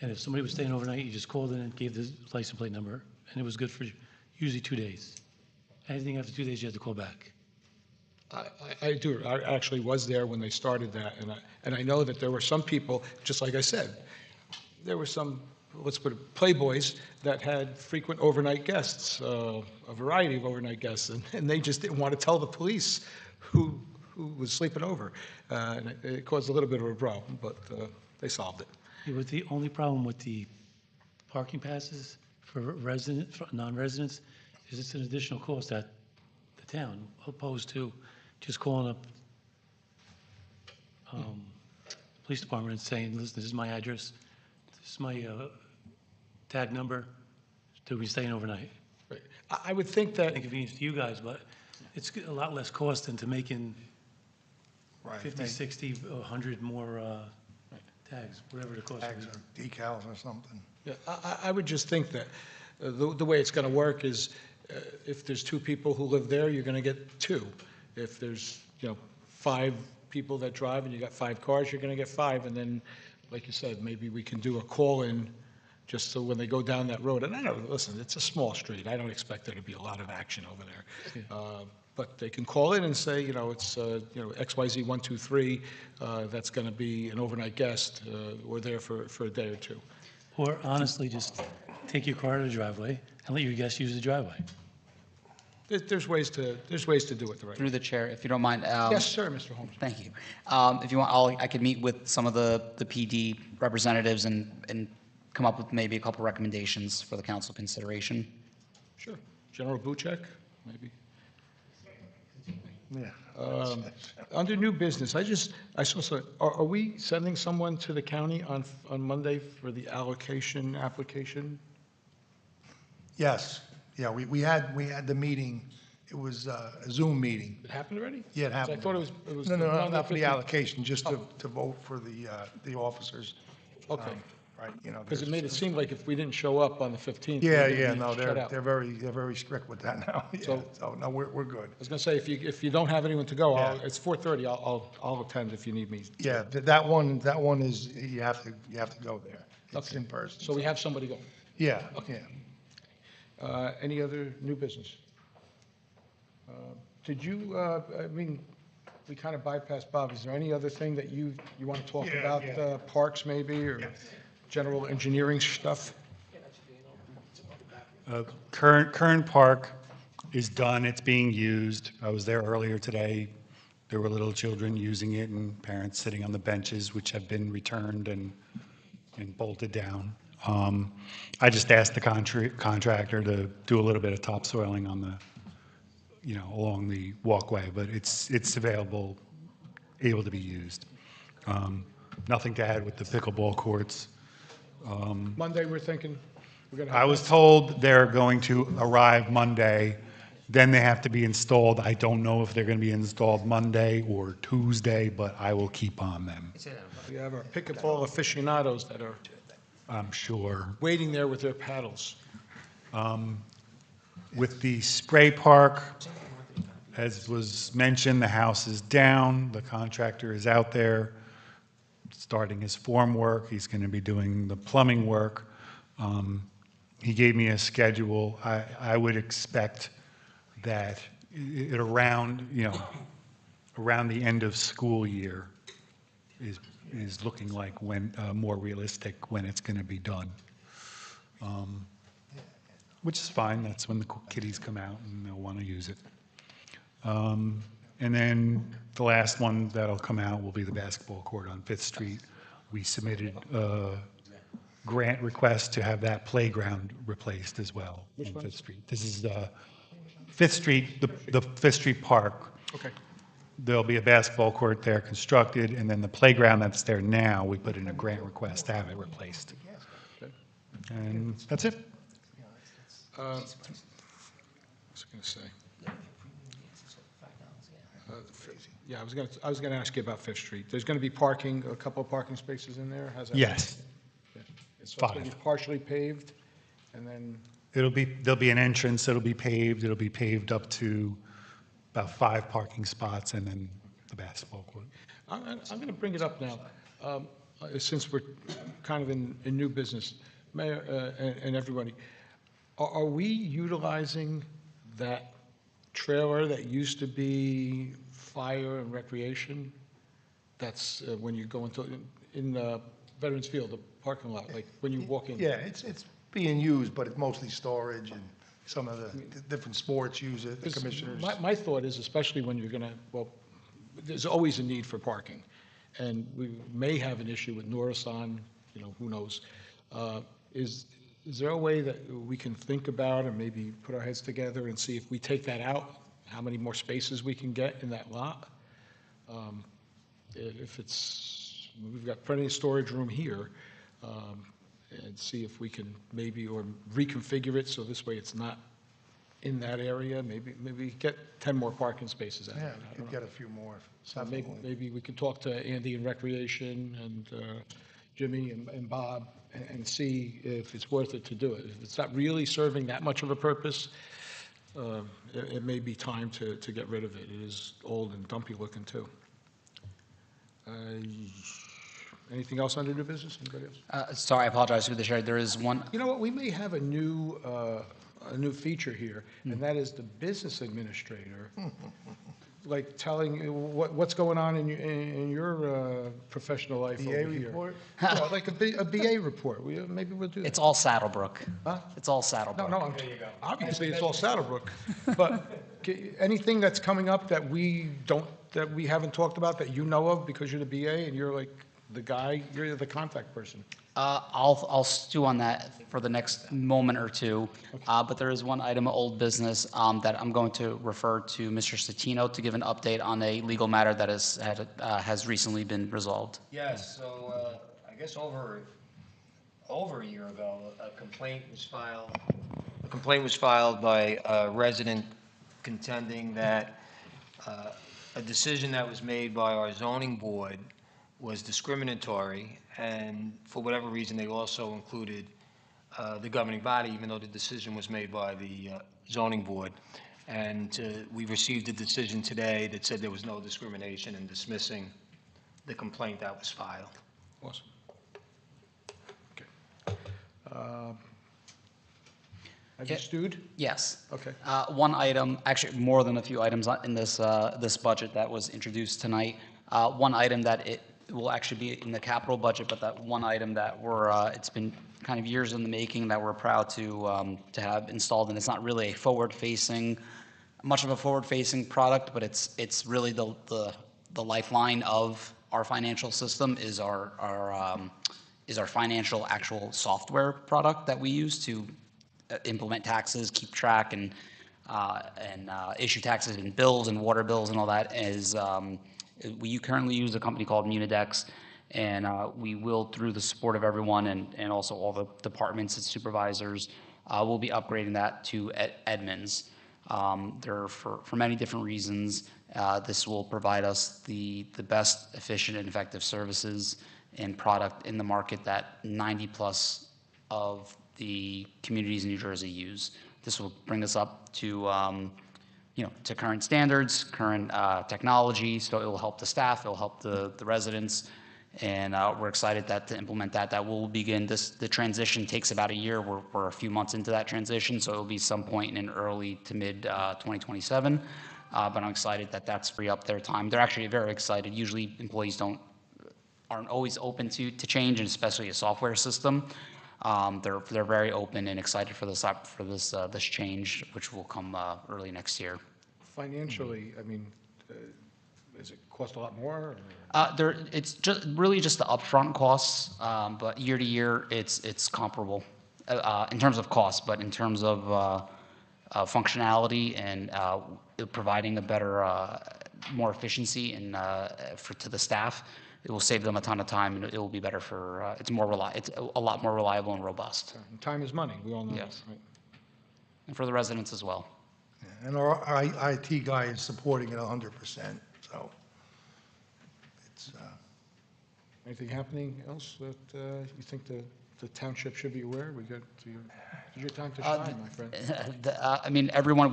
Speaker 9: And if somebody was staying overnight, you just called in and gave the license plate number, and it was good for usually 2 days. Anything after 2 days, you had to call back.
Speaker 1: I do. I actually was there when they started that, and I know that there were some people, just like I said, there were some, let's put it, playboys that had frequent overnight guests, a variety of overnight guests, and they just didn't want to tell the police who was sleeping over. And it caused a little bit of a problem, but they solved it.
Speaker 9: Yeah, but the only problem with the parking passes for non-residents is it's an additional cost at the town, opposed to just calling up police department and saying, listen, this is my address, this is my tag number, to be staying overnight.
Speaker 1: Right. I would think that,
Speaker 9: Inconvenience to you guys, but it's a lot less cost than to making
Speaker 6: Right.
Speaker 9: 50, 60, 100 more tags, whatever the cost
Speaker 6: Tags
Speaker 9: is.
Speaker 6: or decals or something.
Speaker 1: yeah, I would just think that the way it's going to work is if there's 2 people who live there, you're going to get 2. If there's, 5 people that drive and you got 5 cars, you're going to get 5. And then, like you said, maybe we can do a call-in just so when they go down that road. And I know, listen, it's a small street. I don't expect there to be a lot of action over there. But they can call in and say, it's, XYZ 123, that's going to be an overnight guest. We're there for a day or 2.
Speaker 9: Or honestly, just take your car to the driveway and let your guests use the driveway.
Speaker 1: There's ways to do it the right way.
Speaker 4: Through the chair, if you don't mind.
Speaker 1: Yes, sir, Mr. Holmes.
Speaker 4: Thank you. If you want, I could meet with some of the PD representatives and come up with maybe a couple recommendations for the council consideration.
Speaker 1: Sure. General Buchek, maybe.
Speaker 2: Yeah.
Speaker 1: Under new business, I saw, are we sending someone to the county on Monday for the allocation application?
Speaker 6: Yes, yeah, we had the meeting, it was a Zoom meeting.
Speaker 1: It happened already?
Speaker 6: Yeah, it
Speaker 1: 'Cause
Speaker 6: happened.
Speaker 1: I thought it was.
Speaker 6: No, not for the
Speaker 1: 15th.
Speaker 6: allocation, just to vote for the officers.
Speaker 1: Okay.
Speaker 6: Right, you know.
Speaker 1: Because it made it seem like if we didn't show up on the 15th.
Speaker 6: Yeah,
Speaker 1: we were
Speaker 6: yeah,
Speaker 1: gonna
Speaker 6: no,
Speaker 1: be shut out.
Speaker 6: they're very strict with that now. Yeah,
Speaker 1: So-
Speaker 6: so, no, we're good.
Speaker 1: I was going to say, if you don't have anyone to go,
Speaker 6: Yeah.
Speaker 1: it's 4:30, I'll attend if you need me.
Speaker 6: Yeah, that one is, you have to go there. It's
Speaker 1: Okay.
Speaker 6: in person.
Speaker 1: So we have somebody go.
Speaker 6: Yeah, yeah.
Speaker 1: Any other new business? Did you, I mean, we kind of bypassed Bob. Is there any other thing that you want to talk
Speaker 6: Yeah,
Speaker 1: about,
Speaker 6: yeah.
Speaker 1: parks maybe, or general engineering stuff?
Speaker 12: Current park is done, it's being used. I was there earlier today. There were little children using it and parents sitting on the benches, which have been returned and bolted down. I just asked the contractor to do a little bit of topsoiling on the, along the walkway, but it's available, able to be used. Nothing to add with the pickleball courts.
Speaker 1: Monday, we're thinking, we're going to.
Speaker 12: I was told they're going to arrive Monday, then they have to be installed. I don't know if they're going to be installed Monday or Tuesday, but I will keep on them,
Speaker 1: We have our pickleball aficionados that are
Speaker 12: I'm sure.
Speaker 1: waiting there with their paddles.
Speaker 12: With the spray park, as was mentioned, the house is down, the contractor is out there starting his form work, he's going to be doing the plumbing work. He gave me a schedule. I would expect that around the end of school year is looking like when, more realistic when it's going to be done. Which is fine, that's when the kiddies come out and they'll want to use it. And then the last one that'll come out will be the basketball court on Fifth Street. We submitted a grant request to have that playground replaced as well on Fifth Street. This is Fifth Street, the Fifth Street Park.
Speaker 1: Okay.
Speaker 12: There'll be a basketball court there constructed, and then the playground that's there now, we put in a grant request to have it replaced. And that's it.
Speaker 1: What was I going to say? Yeah, I was going to ask you about Fifth Street. There's going to be parking, a couple of parking spaces in there? How's that?
Speaker 12: Yes.
Speaker 1: Yeah. So it's going to be
Speaker 12: 5.
Speaker 1: partially paved, and then,
Speaker 12: There'll be an entrance, it'll be paved up to about 5 parking spots, and then the basketball court.
Speaker 1: I'm going to bring it up now, since we're kind of in new business. Mayor and everybody, are we utilizing that trailer that used to be fire and recreation? That's when you go in Veterans Field, the parking lot, like when you walk in?
Speaker 6: Yeah, it's being used, but it's mostly storage, and some of the different sports use it, the
Speaker 1: Because
Speaker 6: commissioners.
Speaker 1: My thought is, especially when you're going to, well, there's always a need for parking, and we may have an issue with Norisan, who knows. Is there a way that we can think about and maybe put our heads together and see if we take that out, how many more spaces we can get in that lot? If we've got plenty of storage room here, and see if we can maybe, or reconfigure it so this way it's not in that area, maybe get 10 more parking spaces out of
Speaker 6: Yeah,
Speaker 1: it. I
Speaker 6: we
Speaker 1: don't
Speaker 6: could
Speaker 1: know.
Speaker 6: get a few more.
Speaker 1: So maybe we can talk to Andy in Recreation and Jimmy and Bob and see if it's worth it to do it. If it's not really serving that much of a purpose, it may be time to get rid of it. It is old and dumpy looking too. Anything else under new business? Anybody else?
Speaker 4: Sorry, I apologize through the chair. There is one,
Speaker 1: You know what, we may have a new feature here, and that is the business administrator like telling what's going on in your professional life over
Speaker 6: BA
Speaker 1: here.
Speaker 6: report?
Speaker 1: No, like a BA report. Maybe we'll do that.
Speaker 4: It's all Saddlebrook.
Speaker 1: Huh?
Speaker 4: It's all
Speaker 1: No,
Speaker 4: Saddlebrook.
Speaker 1: no, obviously, it's all Saddlebrook. But anything that's coming up that we haven't talked about that you know of because you're the BA and you're like the guy, you're the contact person?
Speaker 4: I'll stew on that for the next moment or two, but there is one item of old business that I'm going to refer to Mr. Satino to give an update on a legal matter that has recently been resolved.
Speaker 8: Yes, so I guess over a year ago, a complaint was filed. A complaint was filed by a resident contending that a decision that was made by our zoning board was discriminatory, and for whatever reason, they also included the governing body, even though the decision was made by the zoning board. And we received a decision today that said there was no discrimination in dismissing the complaint that was filed.
Speaker 1: Awesome. Okay. Have you stewed?
Speaker 4: Yes.
Speaker 1: Okay.
Speaker 4: One item, actually more than a few items in this budget that was introduced tonight. One item that it will actually be in the capital budget, but that one item that it's been kind of years in the making that we're proud to have installed, and it's not really much of a forward-facing product, but it's really the lifeline of our financial system is our financial actual software product that we use to implement taxes, keep track, and issue taxes and bills and water bills and all that. We currently use a company called Munidex, and we will, through the support of everyone and also all the departments and supervisors, we'll be upgrading that to Edmunds. For many different reasons, this will provide us the best efficient and effective services and product in the market that 90+ of the communities in New Jersey use. This will bring us up to to current standards, current technology, so it will help the staff, it will help the residents, and we're excited to implement that. That will begin, the transition takes about a year. We're a few months into that transition, so it'll be some point in early to mid 2027, but I'm excited that that's free up their time. They're actually very excited. Usually employees aren't always open to change, and especially a software system. They're very open and excited for this change, which will come early next year.
Speaker 1: Financially, I mean, does it cost a lot more?
Speaker 4: It's just really just the upfront costs, but year to year, it's comparable in terms of cost, but in terms of functionality and providing a better, more efficiency and to the staff, it will save them a ton of time, and it will be better for, it's a lot more reliable and robust.
Speaker 1: Time is money, we all know.
Speaker 4: Yes.
Speaker 1: Right?
Speaker 4: And for the residents as well.
Speaker 6: And our IT guy is supporting it 100%, so it's,
Speaker 1: Anything happening else that you think the township should be aware? It's your time to shine, my friend.
Speaker 4: I mean, everyone,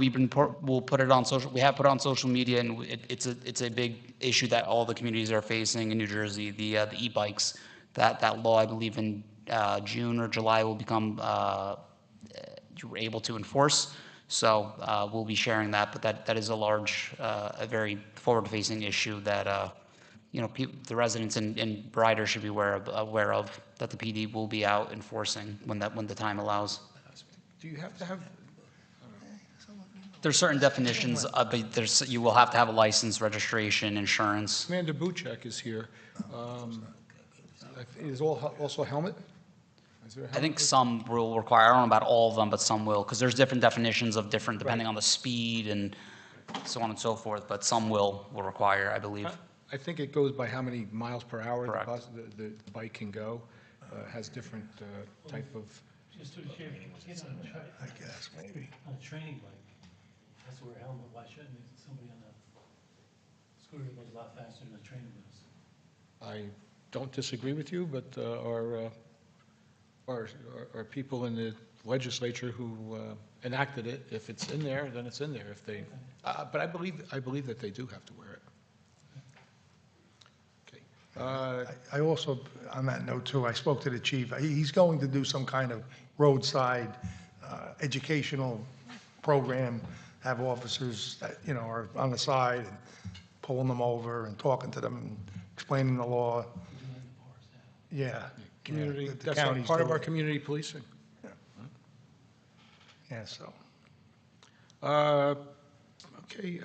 Speaker 4: we'll put it on social, we have put it on social media, and it's a big issue that all the communities are facing in New Jersey, the e-bikes. That law, I believe in June or July, will become you're able to enforce. So we'll be sharing that, but that is a very forward-facing issue that the residents and riders should be aware of, that the PD will be out enforcing when the time allows.
Speaker 1: Do you have to have,
Speaker 4: There's certain definitions, but you will have to have a license, registration, insurance.
Speaker 1: Commander Buchek is here. Is also helmet? Is there a
Speaker 4: I
Speaker 1: helmet?
Speaker 4: think some will require, I don't know about all of them, but some will, because there's different definitions of depending on the speed and so on and so forth, but some will require, I believe.
Speaker 1: I think it goes by how many miles per hour
Speaker 4: Correct.
Speaker 1: the bike can go. Has different type of.
Speaker 9: Just to share, get on a
Speaker 6: I guess, maybe.
Speaker 9: on a training bike, has to wear a helmet, why shouldn't somebody on a scooter that goes a lot faster than a training does?
Speaker 1: I don't disagree with you, but are people in the legislature who enacted it, if it's in there, then it's in there. If they, but I believe that they do have to wear it. Okay.
Speaker 6: I also, on that note too, I spoke to the chief. He's going to do some kind of roadside educational program, have officers that, you know, are on the side and pulling them over and talking to them and explaining the law. Yeah.
Speaker 1: Community,
Speaker 6: yeah, the
Speaker 1: that's
Speaker 6: county's
Speaker 1: part of
Speaker 6: doing
Speaker 1: our
Speaker 6: it.
Speaker 1: community policing.
Speaker 6: Yeah, so.
Speaker 1: Okay,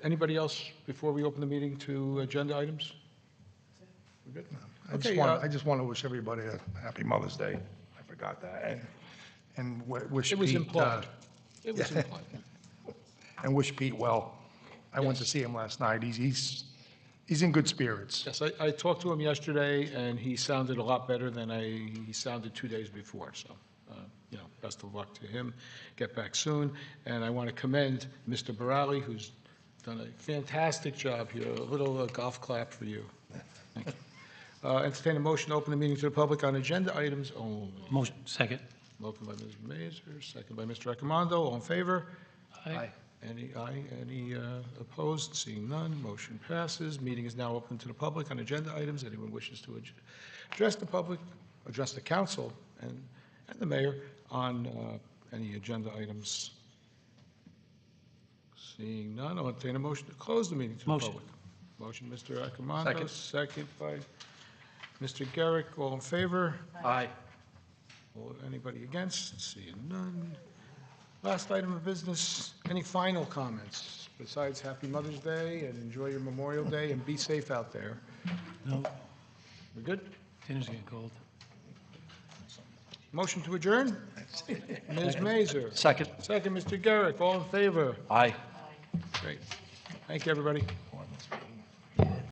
Speaker 1: anybody else before we open the meeting to agenda items? We're good? Okay,
Speaker 6: I just want to wish everybody a happy Mother's Day. I forgot that. And wish
Speaker 1: It was
Speaker 6: Pete,
Speaker 1: implied. It was
Speaker 6: yeah.
Speaker 1: implied.
Speaker 6: and wish Pete well. I went to
Speaker 1: Yes.
Speaker 6: see him last night. He's in good spirits.
Speaker 1: Yes, I talked to him yesterday, and he sounded a lot better than he sounded 2 days before, so, you know, best of luck to him. Get back soon, and I want to commend Mr. Barali, who's done a fantastic job here. A little golf clap for you. Thank you. Entertain a motion to open the meeting to the public on agenda items only.
Speaker 9: Motion, second.
Speaker 1: Motion by Ms. Mazur, second by Mr. Raccomando. All in favor?
Speaker 9: Aye.
Speaker 1: Any opposed? Seeing none, motion passes. Meeting is now open to the public on agenda items. Anyone wishes to address the public, address the council and the mayor on any agenda items? Seeing none, I'll entertain a motion to close the meeting to the
Speaker 9: Motion.
Speaker 1: public. Motion, Mr. Raccomando, second by Mr. Garrick. All in favor?
Speaker 5: Aye.
Speaker 1: Anybody against? Seeing none. Last item of business, any final comments besides Happy Mother's Day and enjoy your Memorial Day and be safe out there?
Speaker 9: No,
Speaker 1: We're good?
Speaker 9: dinner's getting cold.
Speaker 1: Motion to adjourn? Ms. Mazur.
Speaker 5: Second.
Speaker 1: Second, Mr. Garrick. All in favor?
Speaker 5: Aye.
Speaker 1: Great. Thank you, everybody.